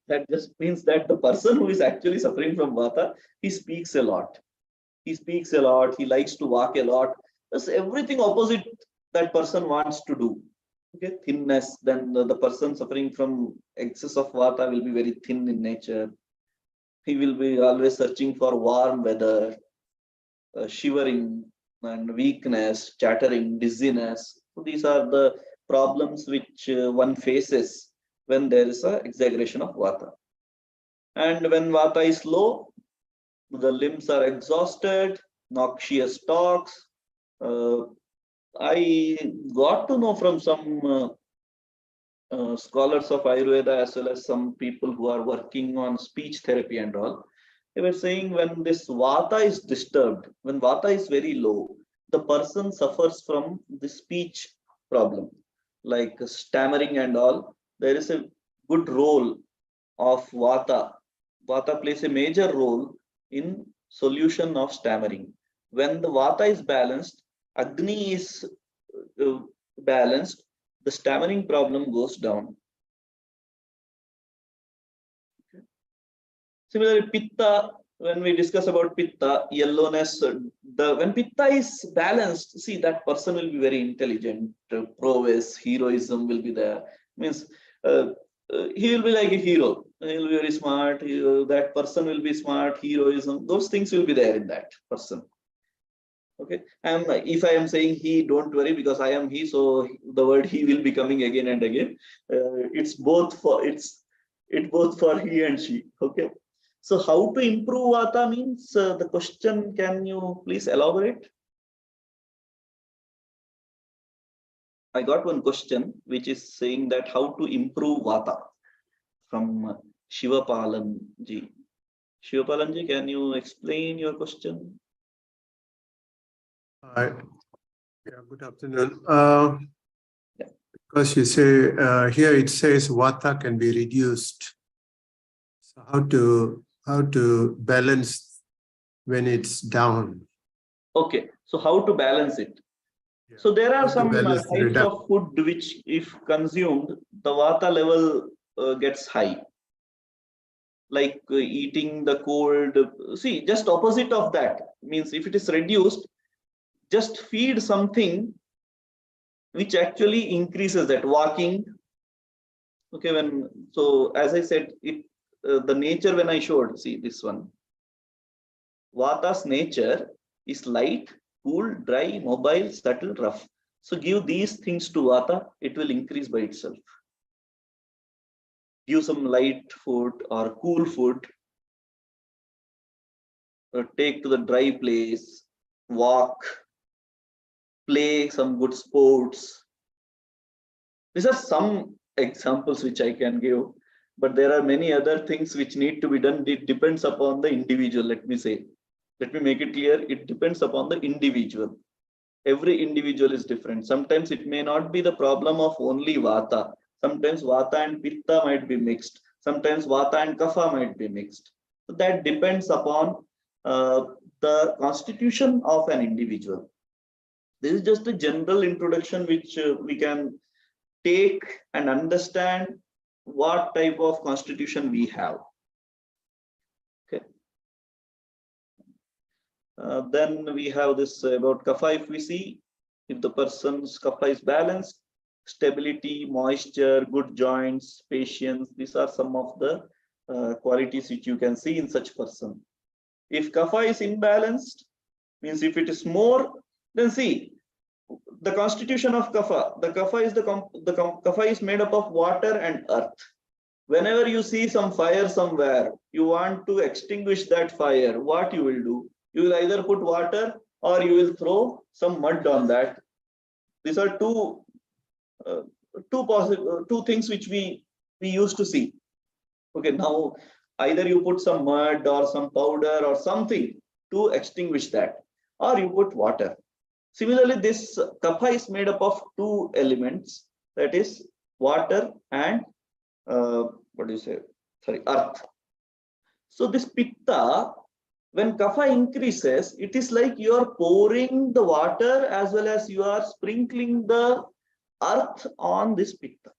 That just means that the person who is actually suffering from Vata, he speaks a lot. He speaks a lot. He likes to walk a lot. That's everything opposite that person wants to do. Okay, thinness. Then the person suffering from excess of Vata will be very thin in nature. He will be always searching for warm weather, shivering and weakness, chattering, dizziness. So these are the problems which one faces when there is a exaggeration of Vata. And when Vata is low, the limbs are exhausted, noxious talks. I got to know from some scholars of Ayurveda as well as some people who are working on speech therapy and all. They were saying when this Vata is disturbed, when Vata is very low, the person suffers from the speech problem, like stammering and all. There is a good role of Vata. Vata plays a major role in solution of stammering. When the Vata is balanced, Agni is balanced, the stammering problem goes down. Okay. Similarly, Pitta, when we discuss about Pitta, yellowness, when Pitta is balanced, see that person will be very intelligent, prowess, heroism will be there. Means he will be like a hero. He will be very smart. That person will be smart, heroism. Those things will be there in that person. Okay. And if I am saying he, don't worry, because I am he, so the word he will be coming again and again. It's both for he and she. Okay. So how to improve Vata means the question. Can you please elaborate? I got one question which is saying that how to improve Vata from Shivapalan ji. Shivapalan ji, can you explain your question? Yeah, good afternoon. Yeah. Because you say here it says Vata can be reduced. So how to balance when it's down? Okay, so how to balance it? Yeah. So there are How to some balance the types of food which, if consumed, the Vata level gets high. Like eating the cold. See, just opposite of that means if it is reduced, just feed something which actually increases that. Walking. Okay, so as I said, the nature when I showed, see this one. Vata's nature is light, cool, dry, mobile, subtle, rough. So give these things to Vata, it will increase by itself. Give some light food or cool food. Take to the dry place, walk, play some good sports. These are some examples which I can give, but there are many other things which need to be done. It depends upon the individual, let me say. Let me make it clear, it depends upon the individual. Every individual is different. Sometimes it may not be the problem of only Vata. Sometimes Vata and Pitta might be mixed. Sometimes Vata and Kapha might be mixed. So that depends upon the constitution of an individual. This is just a general introduction which we can take and understand what type of constitution we have. Okay. Then we have this about Kapha. If we see, if the person's Kapha is balanced, stability, moisture, good joints, patience, these are some of the qualities which you can see in such person. If Kapha is imbalanced, means if it is more, then see the constitution of Kapha. The Kapha is made up of water and earth. Whenever you see some fire somewhere, you want to extinguish that fire, what you will do? You will either put water or you will throw some mud on that. These are two things which we used to see. Okay, now either you put some mud or some powder or something to extinguish that, or you put water. Similarly, this Kapha is made up of two elements, that is water and earth. So this Pitta, when Kapha increases, it is like you are pouring the water as well as you are sprinkling the earth on this Pitta.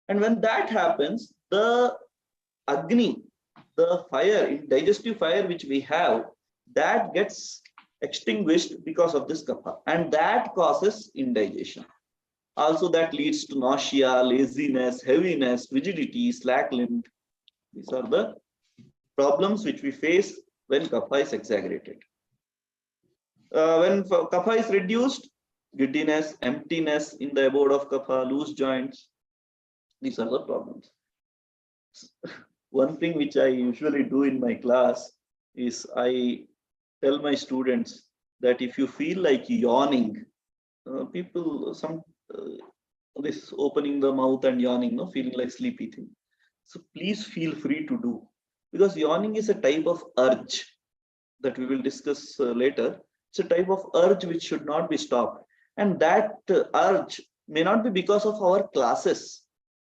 And when that happens, the Agni, the fire, digestive fire which we have, that gets extinguished because of this Kapha, and that causes indigestion. Also, that leads to nausea, laziness, heaviness, rigidity, slack-limbed. These are the problems which we face when Kapha is exaggerated. When Kapha is reduced, giddiness, emptiness in the abode of Kapha, loose joints. These are the problems. One thing which I usually do in my class is I tell my students that if you feel like yawning, this opening the mouth and yawning, no, feeling like sleepy thing. So please feel free to do, because yawning is a type of urge that we will discuss later. It's a type of urge which should not be stopped, and that urge may not be because of our classes,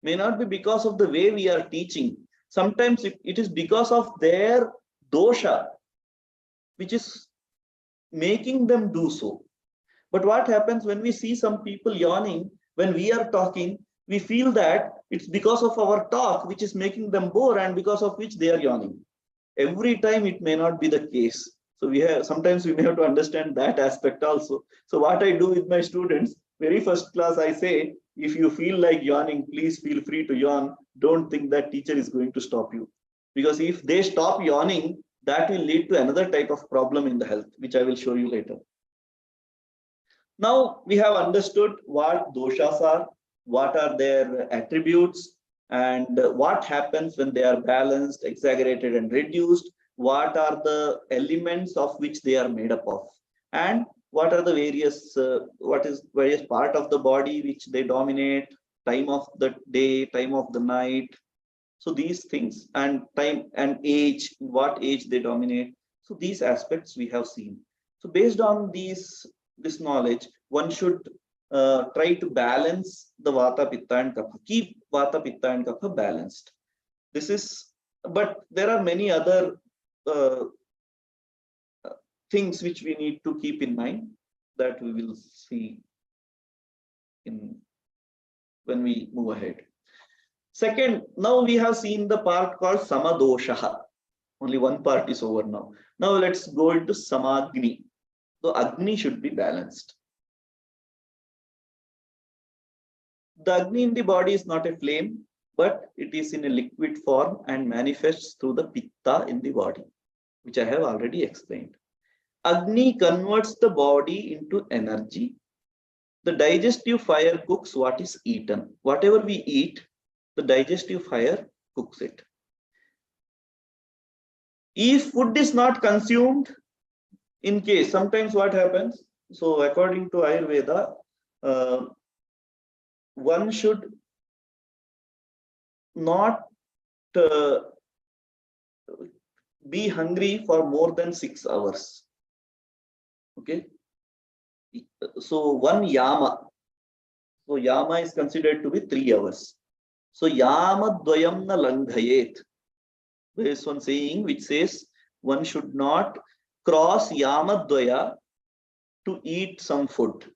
may not be because of the way we are teaching. Sometimes it is because of their dosha which is making them do so. But what happens when we see some people yawning when we are talking, we feel that it's because of our talk which is making them bore and because of which they are yawning. Every time it may not be the case. So sometimes we may have to understand that aspect also. So what I do with my students, very first class, I say if you feel like yawning, please feel free to yawn. Don't think that teacher is going to stop you. Because if they stop yawning, that will lead to another type of problem in the health, which I will show you later. Now we have understood what doshas are, what are their attributes, and what happens when they are balanced, exaggerated, and reduced. What are the elements of which they are made up of, and what are the various various part of the body which they dominate, time of the day, time of the night. So these things, and time and age, what age they dominate. So these aspects we have seen. So based on this knowledge, one should try to balance the Vata, Pitta, and Kapha. Keep Vata, Pitta, and Kapha balanced. This is, but there are many other things which we need to keep in mind that we will see when we move ahead. Second, now we have seen the part called Samadosha. Only one part is over now. Now let's go into Samagni. So Agni should be balanced. The Agni in the body is not a flame, but it is in a liquid form and manifests through the Pitta in the body, which I have already explained. Agni converts the body into energy. The digestive fire cooks what is eaten. Whatever we eat, the digestive fire cooks it. If food is not consumed, in case, sometimes what happens, so according to Ayurveda, one should not be hungry for more than 6 hours. Okay. So one yama. So yama is considered to be 3 hours. So yama dvayam na langhayet. There is one saying which says one should not cross yama dvaya to eat some food.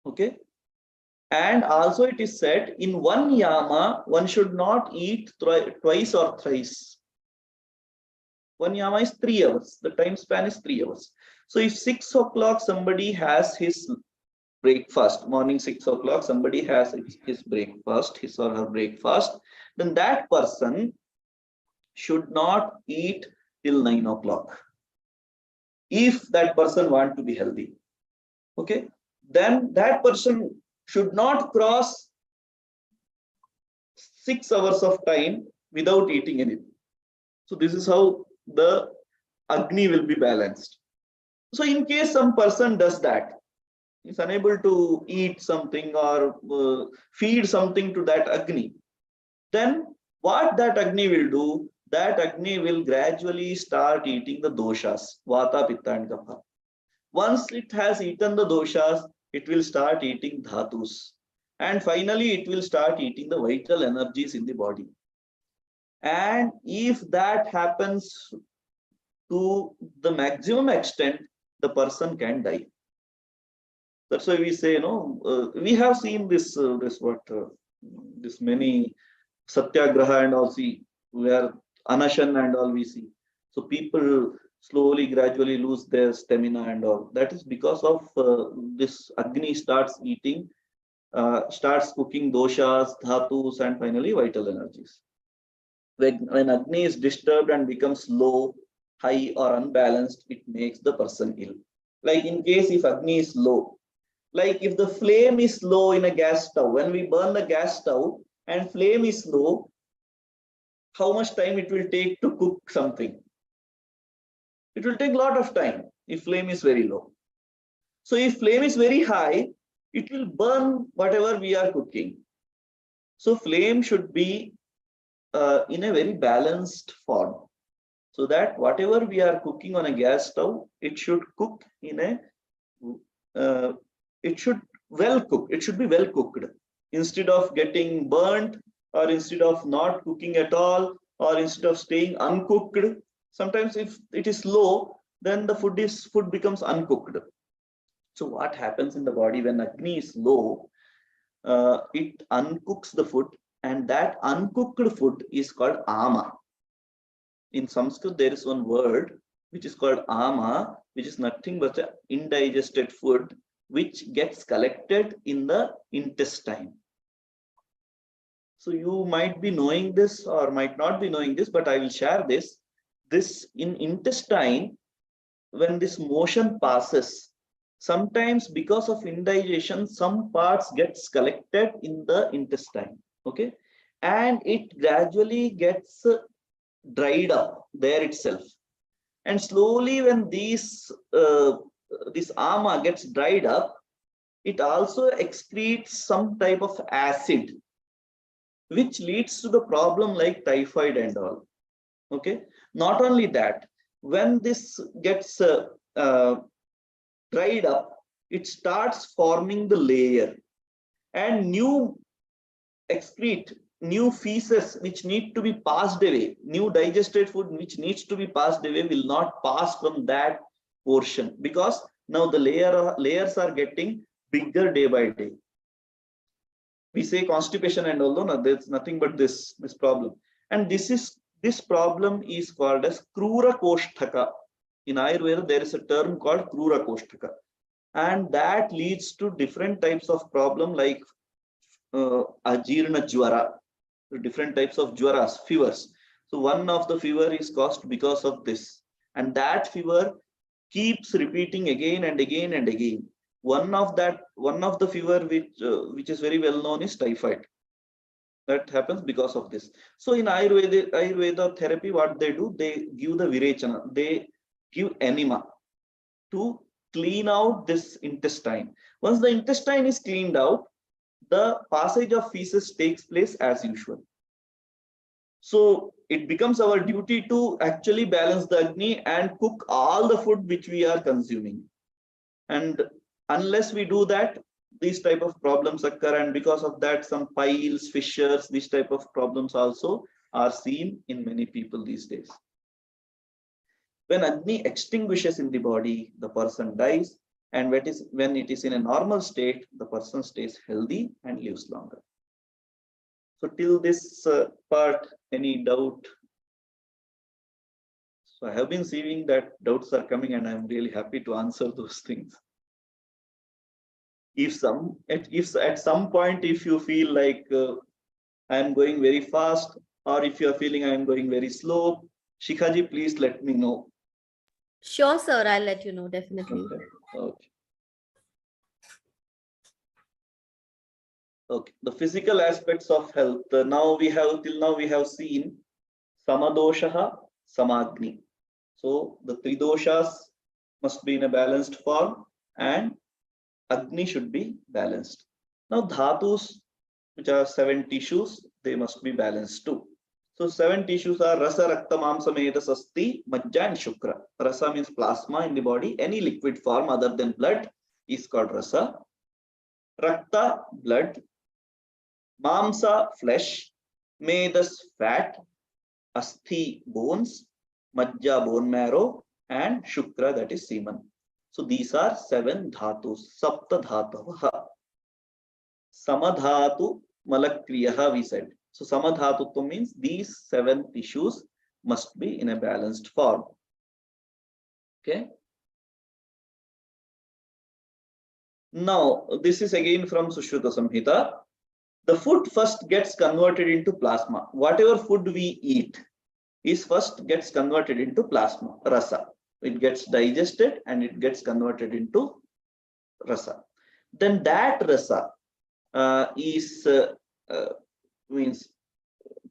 Okay. And also it is said in one yama, one should not eat twice or thrice. One yama is 3 hours. The time span is 3 hours. So if 6 o'clock somebody has his breakfast, morning 6 o'clock, somebody has his breakfast, his or her breakfast, then that person should not eat till 9 o'clock. If that person wants to be healthy. Okay. Then that person should not cross 6 hours of time without eating anything. So this is how the Agni will be balanced. So in case some person does that, is unable to eat something or feed something to that Agni, then what that Agni will do, that Agni will gradually start eating the doshas, Vata, Pitta, and Kapha. Once it has eaten the doshas, it will start eating dhatus. And finally, it will start eating the vital energies in the body. And if that happens to the maximum extent, the person can die. That's why we say, we have seen this many satyagraha and all, see, where anashan and all we see. So people slowly, gradually lose their stamina and all. That is because of this Agni starts eating, starts cooking doshas, dhatus, and finally vital energies. When Agni is disturbed and becomes low, high, or unbalanced, it makes the person ill. Like in case if Agni is low, like if the flame is low in a gas stove, when we burn the gas stove and flame is low, how much time it will take to cook something? It will take a lot of time if flame is very low. So if flame is very high, it will burn whatever we are cooking. So flame should be in a very balanced form, so that whatever we are cooking on a gas stove, it should cook in a it should be well cooked, instead of getting burnt, or instead of not cooking at all, or instead of staying uncooked. Sometimes if it is low, then the food becomes uncooked. So what happens in the body when Agni is low, it uncooks the food, and that uncooked food is called ama. In Sanskrit, there is one word which is called ama, which is nothing but an indigested food which gets collected in the intestine. So you might be knowing this or might not be knowing this, but I will share this. This in intestine, when this motion passes, sometimes because of indigestion, some parts gets collected in the intestine, okay, and it gradually gets dried up there itself. And slowly when this ama gets dried up, it also excretes some type of acid, which leads to the problem like typhoid and all. Okay, not only that, when this gets dried up, it starts forming the layer, and new excrete, new feces which need to be passed away, new digested food which needs to be passed away will not pass from that portion, because now the layers are getting bigger day by day. We say constipation and all, no, there's nothing but this problem, and this problem is called as krura koshtaka. In Ayurveda, there is a term called krura koshtaka, and that leads to different types of problem like ajirna jwara, different types of jwaras, fevers. So one of the fever is caused because of this, and that fever keeps repeating again and again and again. One of the fever which is very well known is typhoid. That happens because of this. So in Ayurveda therapy, what they do, they give the virechana, they give enema to clean out this intestine. Once the intestine is cleaned out, the passage of feces takes place as usual. So it becomes our duty to actually balance the Agni and cook all the food which we are consuming. And unless we do that, these type of problems occur, and because of that, some piles, fissures, these type of problems also are seen in many people these days. When Agni extinguishes in the body, the person dies, and when it is in a normal state, the person stays healthy and lives longer. So till this part, any doubt? So I have been seeing that doubts are coming, and I'm really happy to answer those things. If at some point, if you feel like I am going very fast, or if you are feeling I am going very slow, Shikhaji, please let me know. Sure, sir. I'll let you know, definitely. Okay. Okay. The physical aspects of health. Till now we have seen samadoshaha, samagni. So the three doshas must be in a balanced form, and Agni should be balanced. Now dhatus, which are 7 tissues, they must be balanced too. So 7 tissues are rasa, rakta, mamsa, medas, asti, majja, and shukra. Rasa means plasma in the body. Any liquid form other than blood is called rasa. Rakta, blood. Mamsa, flesh. Medas, fat. Asti, bones. Majja, bone marrow. And shukra, that is semen. So these are 7 dhatus, sapta dhatavaha. Samadhatu malakriyaha, we said. So samadhatutva means these 7 tissues must be in a balanced form. Okay. Now this is again from Sushruta Samhita. The food first gets converted into plasma. Whatever food we eat is first gets converted into plasma, rasa. It gets digested and it gets converted into rasa. Then that rasa means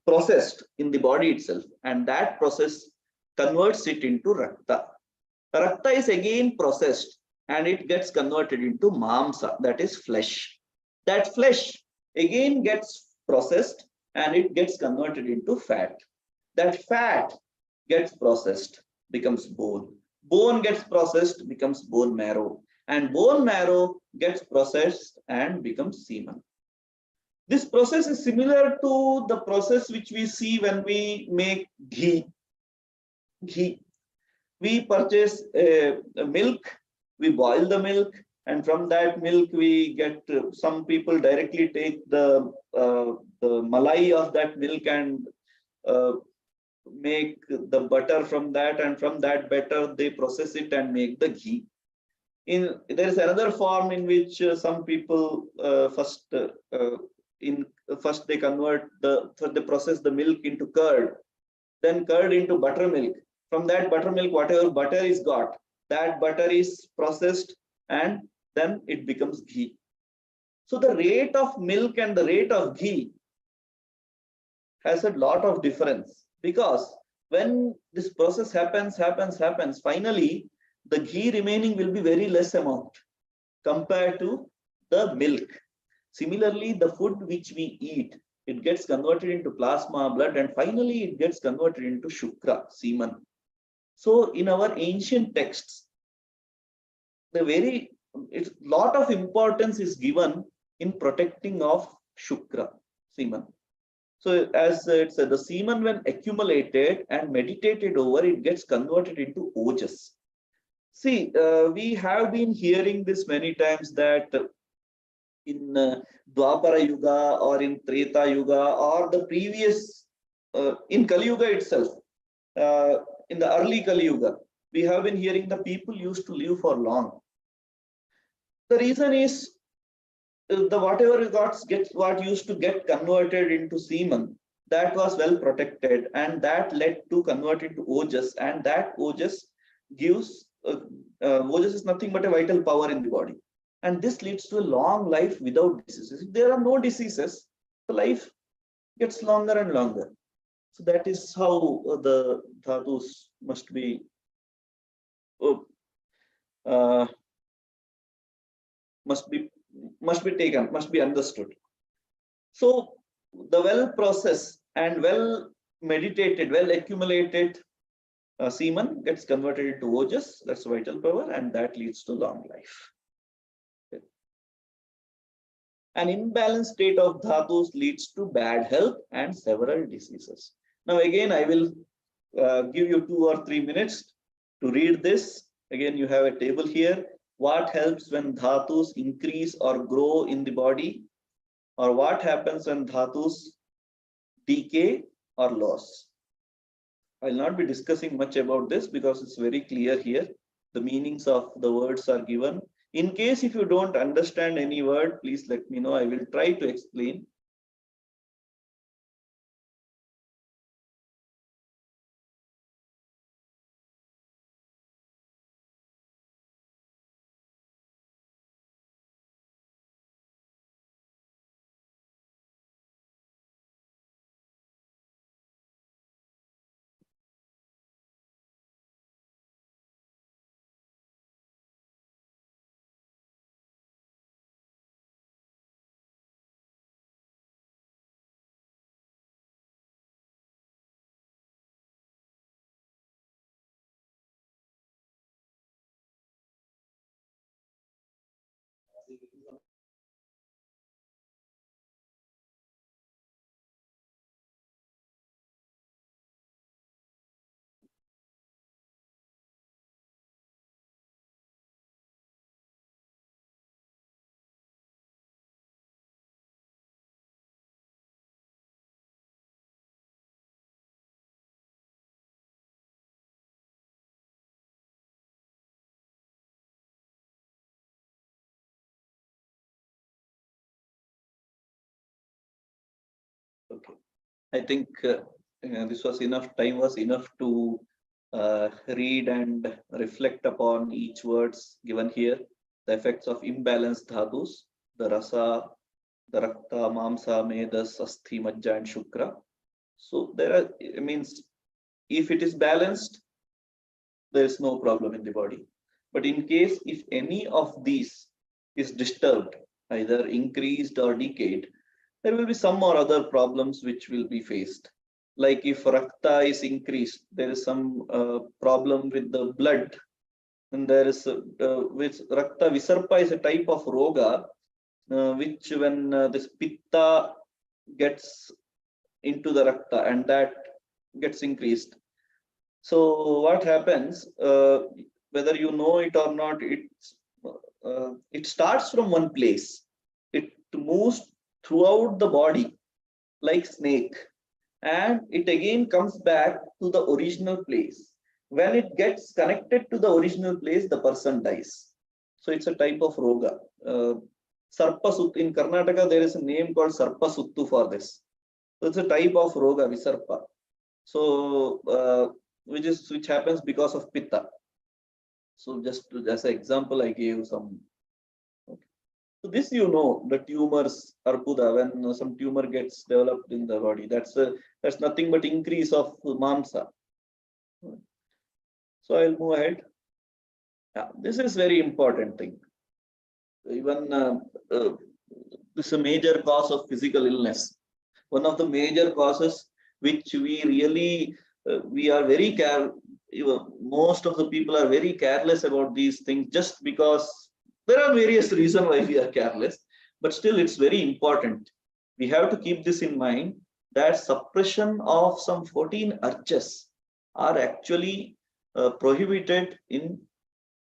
processed in the body itself, and that process converts it into rakta. Rakta is again processed and it gets converted into mamsa, that is flesh. That flesh again gets processed and it gets converted into fat. That fat gets processed, becomes bone. Bone gets processed, becomes bone marrow, and bone marrow gets processed and becomes semen. This process is similar to the process which we see when we make ghee. We purchase milk, we boil the milk, and from that milk we get, some people directly take the malai of that milk and make the butter from that, and from that butter they process it and make the ghee. There is another form in which some people first they they process the milk into curd, then curd into buttermilk. From that buttermilk, whatever butter is got, that butter is processed and then it becomes ghee. So the rate of milk and the rate of ghee has a lot of difference, because when this process happens, finally the ghee remaining will be very less amount compared to the milk. Similarly, the food which we eat, it gets converted into plasma, blood, and finally it gets converted into shukra, semen. So in our ancient texts, it's lot of importance is given in protecting of shukra, semen. So as it said, the semen when accumulated and meditated over, it gets converted into ojas. See, we have been hearing this many times that in Dwapara Yuga or in Treta Yuga or the previous, in Kali Yuga itself, in the early Kali Yuga, we have been hearing the people used to live for long. The reason is the whatever what used to get converted into semen, that was well protected, and that led to convert into ojas, and that ojas gives ojas is nothing but a vital power in the body, and this leads to a long life without diseases. If there are no diseases, the life gets longer and longer. So that is how the dhatus must be taken, must be understood. So the well processed and well meditated, well accumulated semen gets converted into ojas, that's vital power, and that leads to long life. Okay. An imbalanced state of dhatus leads to bad health and several diseases. Now again, I will give you 2 or 3 minutes to read this. Again, you have a table here. What helps when dhatus increase or grow in the body, or what happens when dhatus decay or loss? I will not be discussing much about this because it's very clear here. The meanings of the words are given. In case if you don't understand any word, please let me know. I will try to explain. Okay, I think this was enough. Time was enough to read and reflect upon each words given here. The effects of imbalanced dhatus, the rasa, the rakta, mamsa, medas, asthi, majja, and shukra. So there are, it means if it is balanced, there is no problem in the body. But in case if any of these is disturbed, either increased or decayed, there will be some or other problems which will be faced. Like if rakta is increased, there is some problem with the blood, and there is which rakta visarpa is a type of roga, which when this pitta gets into the rakta and that gets increased. So what happens, whether you know it or not, it starts from one place. It moves throughout the body like snake, and it again comes back to the original place. When it gets connected to the original place, the person dies. So it's a type of roga. Sarpasuttu. In Karnataka, there is a name called Sarpasuttu for this. So it's a type of roga, Visarpa. So, which happens because of Pitta. So just as an example, I gave some. Okay. So this, the tumors, arbuda, when some tumor gets developed in the body, that's nothing but increase of mamsa. So I'll move ahead. Yeah, this is very important thing. Even this is a major cause of physical illness. One of the major causes which we really we are very most of the people are very careless about these things, just because there are various reasons why we are careless, but still it's very important. We have to keep this in mind, that suppression of some 14 urges are actually prohibited in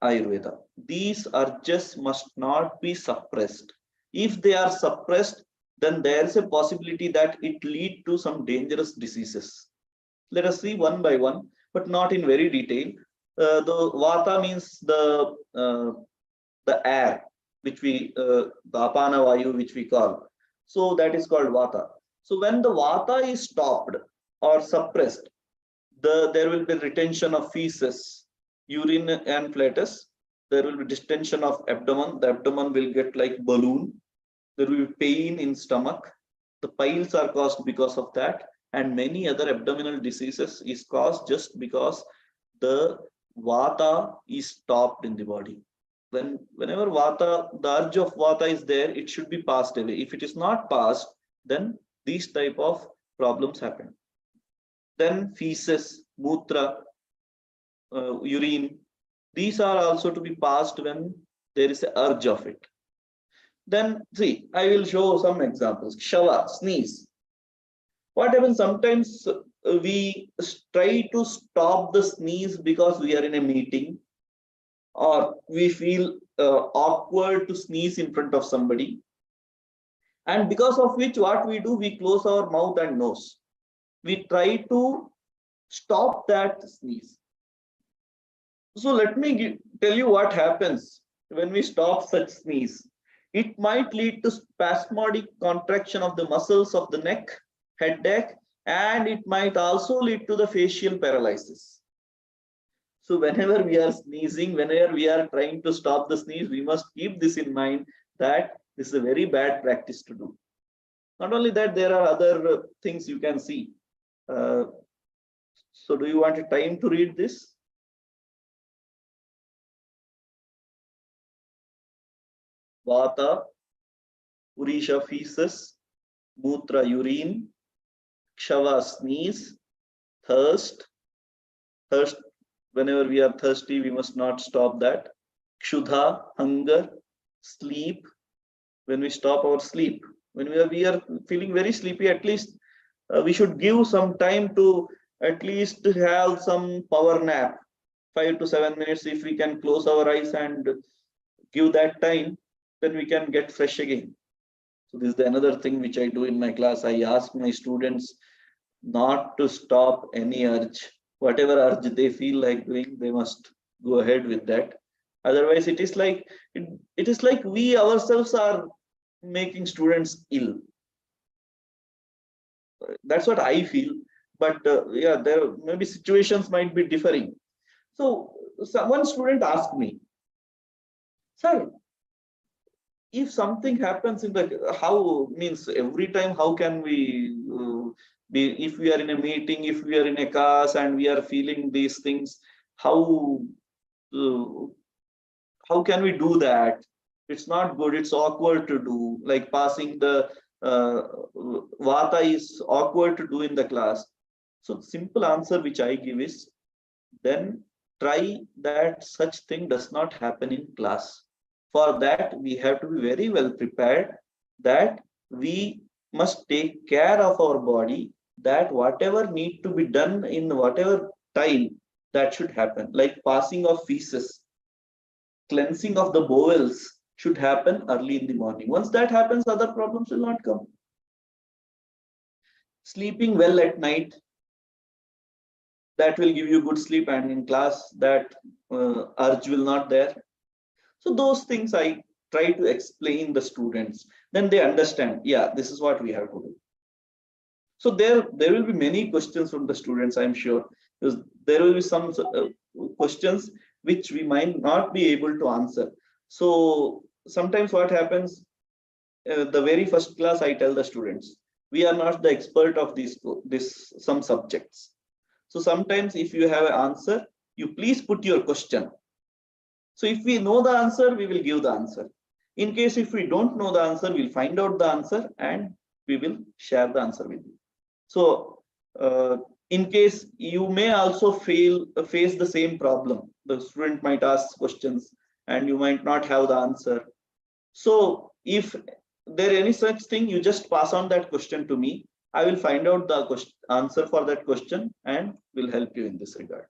Ayurveda. These urges must not be suppressed. If they are suppressed, then there is a possibility that it lead to some dangerous diseases. Let us see one by one, but not in very detail. The Vata means the air, which we the Apana Vayu, which we call. So that is called Vata. So when the Vata is stopped or suppressed, there will be retention of feces, urine and flatus. There will be distension of abdomen. The abdomen will get like balloon. There will be pain in stomach. The piles are caused because of that, and many other abdominal diseases is caused just because the Vata is stopped in the body. Whenever Vata, the urge of Vata is there, it should be passed away. If it is not passed, then these type of problems happen. Then feces, mutra, urine, these are also to be passed when there is an urge of it. Then see, I will show some examples. Shava, sneeze. What happens sometimes, we try to stop the sneeze because we are in a meeting, or we feel awkward to sneeze in front of somebody, and because of which what we do, we close our mouth and nose. We try to stop that sneeze. So let me tell you what happens when we stop such sneeze. It might lead to spasmodic contraction of the muscles of the neck, headache, and it might also lead to the facial paralysis. So whenever we are sneezing, whenever we are trying to stop the sneeze, we must keep this in mind, that this is a very bad practice to do. Not only that, there are other things you can see. So do you want a time to read this? Vata, Purisha feces, Mutra urine, Kshava sneeze, thirst. Whenever we are thirsty, we must not stop that. Kshudha, hunger, sleep. When we stop our sleep, when we are feeling very sleepy, at least we should give some time to at least have some power nap, 5 to 7 minutes. If we can close our eyes and give that time, then we can get fresh again. So this is another thing which I do in my class. I ask my students not to stop any urge. Whatever urge they feel like doing, they must go ahead with that. Otherwise, it is like we ourselves are making students ill. That's what I feel. But yeah, there maybe situations might be differing. So one student asked me, "Sir, if something happens in the every time, how can we be, if we are in a meeting, if we are in a class and we are feeling these things, how can we do that? It's not good, it's awkward to do, like passing the Vata is awkward to do in the class." So simple answer which I give is, then try that such thing does not happen in class. For that, we have to be very well prepared, that we must take care of our body, that whatever need to be done in whatever time, that should happen. Like passing of feces, cleansing of the bowels should happen early in the morning. Once that happens, other problems will not come. Sleeping well at night, that will give you good sleep, and in class that urge will not there. So those things I try to explain the students, then they understand, yeah, this is what we have to do. So there will be many questions from the students, I'm sure, because there will be some questions which we might not be able to answer. So sometimes what happens, the very first class, I tell the students, we are not the expert of some subjects. So sometimes if you have an answer, you please put your question. So if we know the answer, we will give the answer. In case if we don't know the answer, we'll find out the answer and we will share the answer with you. So in case you may also face the same problem, the student might ask questions and you might not have the answer. So if there any such thing, you just pass on that question to me. I will find out the answer for that question and will help you in this regard.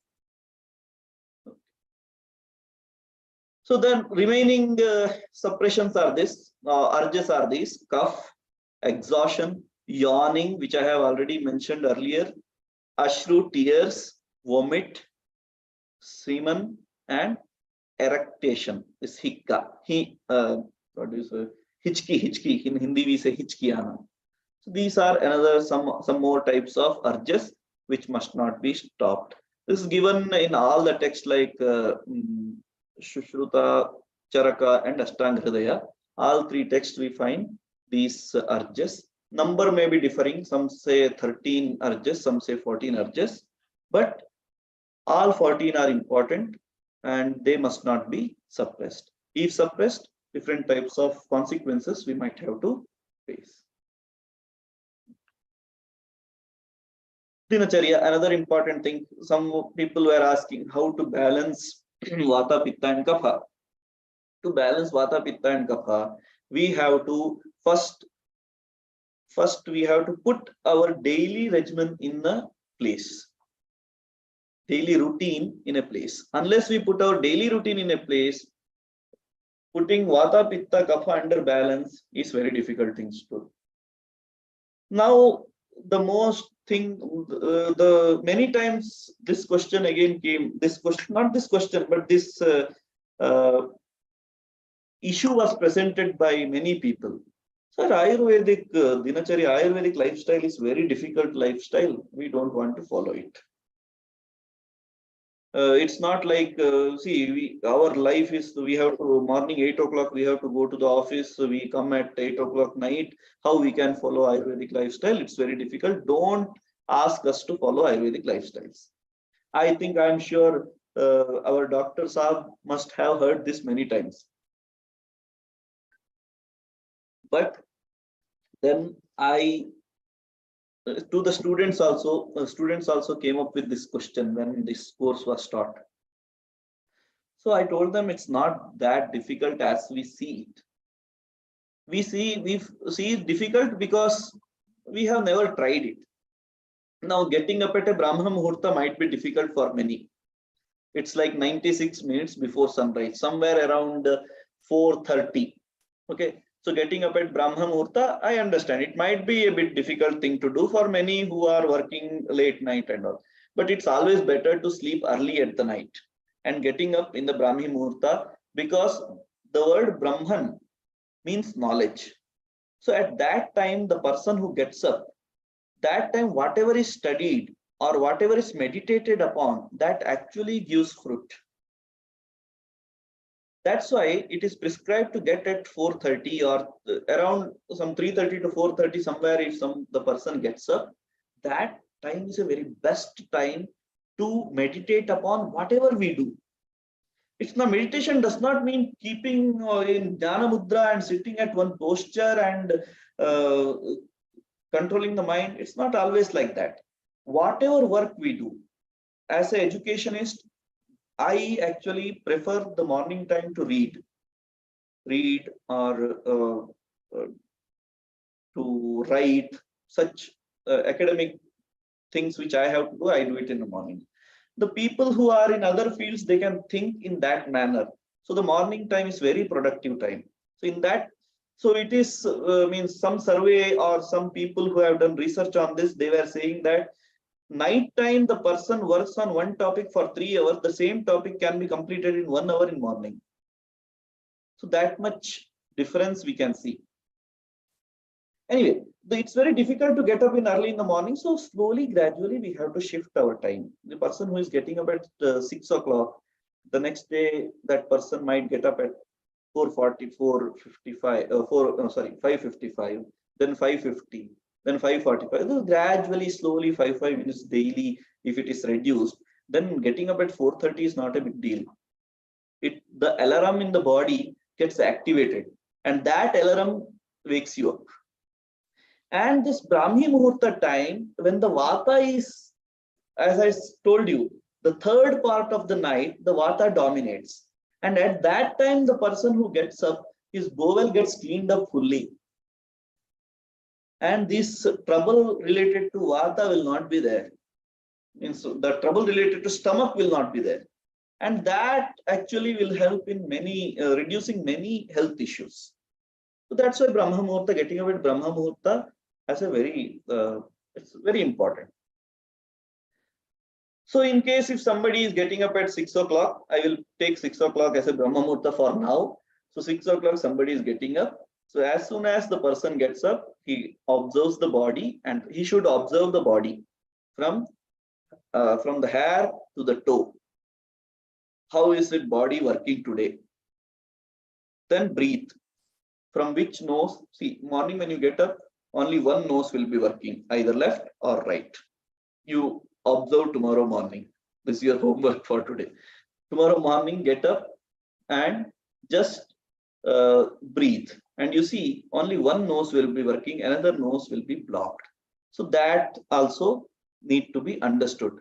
So then remaining suppressions are this, urges are these: cough, exhaustion, yawning, which I have already mentioned earlier, ashru, tears, vomit, semen, and eructation is hikka. What do you say? Hichki. In Hindi we say hichkiyana. So these are another some more types of urges which must not be stopped. This is given in all the texts like Shushruta, Charaka, and Ashtanga Hridaya. All three texts we find these urges. Number may be differing. Some say 13 urges, some say 14 urges, but all 14 are important and they must not be suppressed. If suppressed, different types of consequences we might have to face. Dinacharya, another important thing. Some people were asking how to balance Vata, Pitta, and Kapha. To balance Vata, Pitta, and Kapha, we have to first we have to put our daily regimen in a place. Daily routine in a place. Unless we put our daily routine in a place, putting Vata, Pitta, Kapha under balance is very difficult things to do. Now, the most thing, the many times this question again came, this question, not this question, but this issue was presented by many people. Sir, Ayurvedic, Dinacharya, Ayurvedic lifestyle is very difficult lifestyle. We don't want to follow it. It's not like, see, our life is, we have to, morning 8 o'clock, we have to go to the office. So we come at 8 o'clock night. How we can follow Ayurvedic lifestyle? It's very difficult. Don't ask us to follow Ayurvedic lifestyles. I think I'm sure our Dr. Saab must have heard this many times. But then to the students also came up with this question when this course was taught. So I told them it's not that difficult as we see it. We see it difficult because we have never tried it. Now getting up at a Brahma Muhurta might be difficult for many. It's like 96 minutes before sunrise, somewhere around 4:30. Okay. So getting up at Brahma Muhurta, I understand it might be a bit difficult thing to do for many who are working late night and all. But it's always better to sleep early at the night and getting up in the Brahmi Muhurta, because the word Brahman means knowledge. So at that time, the person who gets up, that time whatever is studied or whatever is meditated upon, that actually gives fruit. That's why it is prescribed to get at 4:30 or around some 3:30 to 4:30, somewhere if the person gets up, that time is a very best time to meditate upon whatever we do. It's not, meditation does not mean keeping in Dhyana Mudra and sitting at one posture and controlling the mind. It's not always like that. Whatever work we do, as an educationist, I actually prefer the morning time to read or to write such academic things which I have to do. I do it in the morning. The people who are in other fields, they can think in that manner. So the morning time is very productive time. So in that, so it is means some survey or some people who have done research on this, they were saying that night time the person works on one topic for 3 hours, the same topic can be completed in 1 hour in morning. So that much difference we can see. Anyway, it's very difficult to get up in early in the morning. So slowly, gradually, we have to shift our time. The person who is getting up at 6 o'clock, the next day, that person might get up at 4:40, 4:55, 5:55, then 5:50, then 5:45. So gradually, slowly, 5 minutes daily, if it is reduced, then getting up at 4:30 is not a big deal. The alarm in the body gets activated, and that alarm wakes you up. And this Brahmi Muhurta time, when the Vata is, as I told you, the third part of the night, the Vata dominates. And at that time, the person who gets up, his bowel gets cleaned up fully. And this trouble related to Vata will not be there. Means the trouble related to stomach will not be there. And that actually will help in many, reducing many health issues. So that's why Brahma Muhurta, getting up at Brahma Muhurta, has a very, it's very important. So in case if somebody is getting up at 6 o'clock, I will take 6 o'clock as a Brahma Muhurta for now. So 6 o'clock, somebody is getting up. So as soon as the person gets up, he observes the body, and he should observe the body from the hair to the toe. How is the body working today? Then breathe. From which nose? See, morning when you get up, only one nose will be working, either left or right. You observe tomorrow morning. This is your homework for today. Tomorrow morning, get up and just breathe. And you see, only one nose will be working, another nose will be blocked. So that also need to be understood,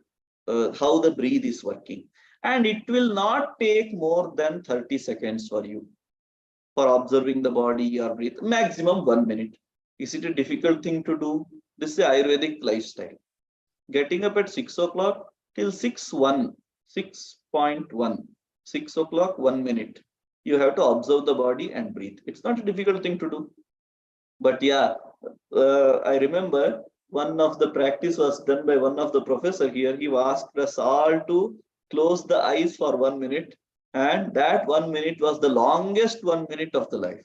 how the breathe is working. And it will not take more than 30 seconds for you for observing the body or breathe, maximum 1 minute. Is it a difficult thing to do? This is the Ayurvedic lifestyle. Getting up at 6 o'clock till 6:01, 6.1, 6 o'clock, 1 minute. You have to observe the body and breathe. It's not a difficult thing to do. But yeah, I remember one of the practice was done by one of the professor here. He asked us all to close the eyes for 1 minute. And that 1 minute was the longest 1 minute of the life.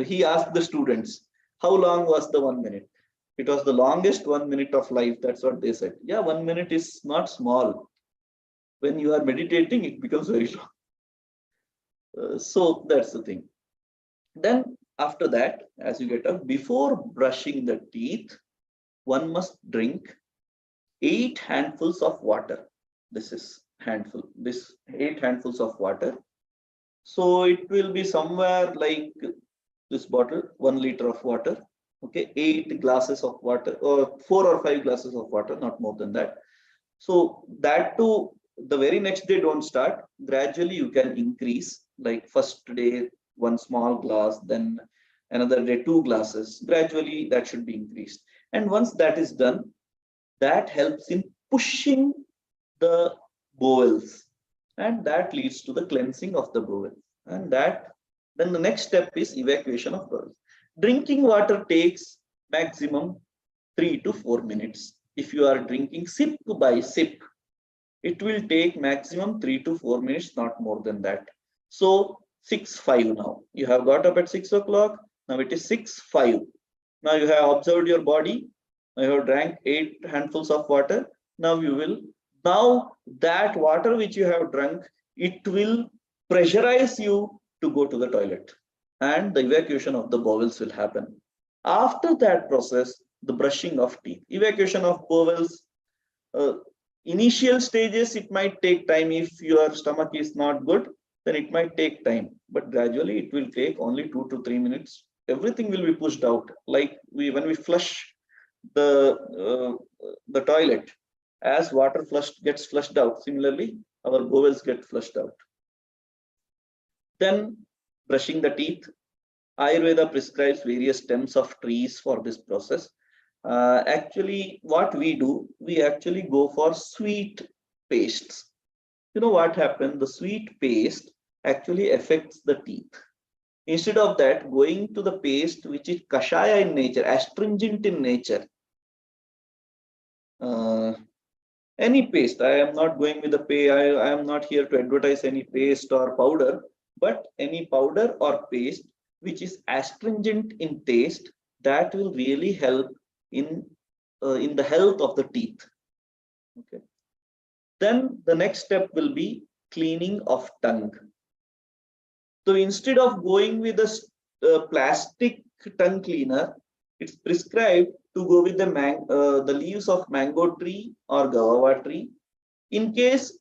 He asked the students, how long was the 1 minute? It was the longest 1 minute of life. That's what they said. Yeah, 1 minute is not small. When you are meditating, it becomes very long. So that's the thing. Then after that, as you get up, before brushing the teeth, one must drink 8 handfuls of water. This is handful, this 8 handfuls of water. So it will be somewhere like this bottle, 1 liter of water. Okay, 8 glasses of water, or 4 or 5 glasses of water, not more than that. So that too, the very next day don't start. Gradually you can increase, like first day 1 small glass, then another day 2 glasses. Gradually that should be increased. And once that is done, that helps in pushing the bowels, and that leads to the cleansing of the bowel. And that, then the next step is evacuation of bowels. Drinking water takes maximum 3 to 4 minutes. If you are drinking sip by sip, it will take maximum 3 to 4 minutes, not more than that. So 6:05 now. You have got up at 6 o'clock. Now it is 6:05. Now you have observed your body. Now you have drank 8 handfuls of water. Now you will, now that water which you have drunk, it will pressurize you to go to the toilet, and the evacuation of the bowels will happen. After that process, the brushing of teeth, evacuation of bowels, initial stages, it might take time. If your stomach is not good, then it might take time, but gradually it will take only 2 to 3 minutes. Everything will be pushed out. Like when we flush the toilet, as water gets flushed out, similarly our bowels get flushed out. Then brushing the teeth. Ayurveda prescribes various stems of trees for this process. Actually, what we do, we actually go for sweet pastes. You know what happened? The sweet paste actually affects the teeth. Instead of that, going to the paste which is kashaya in nature, astringent in nature. Any paste. I am not going with the I am not here to advertise any paste or powder, but any powder or paste which is astringent in taste, that will really help in the health of the teeth. Okay. Then the next step will be cleaning of tongue. So instead of going with a plastic tongue cleaner, it's prescribed to go with the leaves of mango tree or guava tree. In case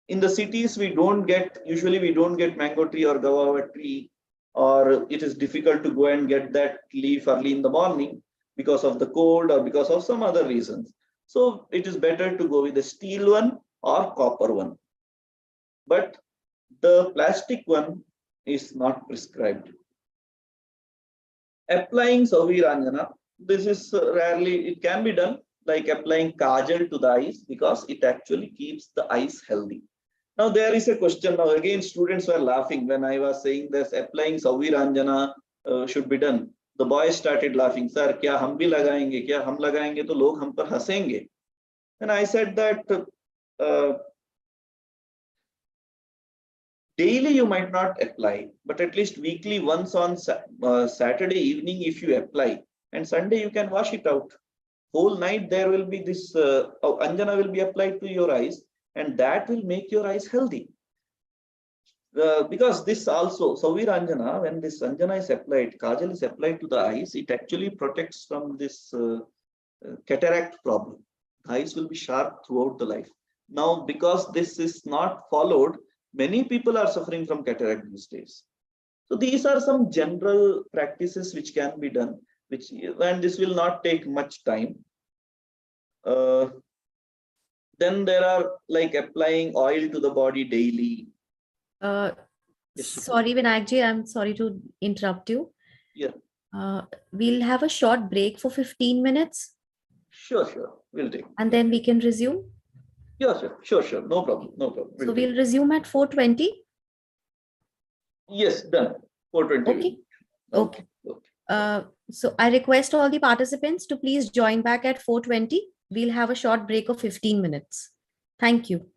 in the cities usually we don't get mango tree or guava tree, or it is difficult to go and get that leaf early in the morning because of the cold or because of some other reasons. So it is better to go with the steel one or copper one. But the plastic one is not prescribed. Applying Saviranjana, this is rarely, it can be done like applying kajal to the eyes because it actually keeps the eyes healthy. Now there is a question. Now again, students were laughing when I was saying this applying Saviranjana should be done. The boys started laughing. Sir, kya hum bhi lagayenge? Kya hum lagayenge to log hum par hasenge? And I said that daily you might not apply, but at least weekly once on Saturday evening if you apply, and Sunday you can wash it out. Whole night there will be this Anjana will be applied to your eyes, and that will make your eyes healthy. Because this also, Saviranjana, when this Anjana is applied, Kajal is applied to the eyes, it actually protects from this cataract problem. The eyes will be sharp throughout the life. Now, because this is not followed, many people are suffering from cataract these days. So these are some general practices which can be done, and this will not take much time. Then there are like applying oil to the body daily. Yes, Sorry, Vinayakji, I'm sorry to interrupt you. Yeah. We'll have a short break for 15 minutes. Sure, we'll take. And then we can resume. Yeah, sure, no problem. So we'll resume at 4:20. Yes, done. 4:20. Okay. So I request all the participants to please join back at 4:20. We'll have a short break of 15 minutes. Thank you.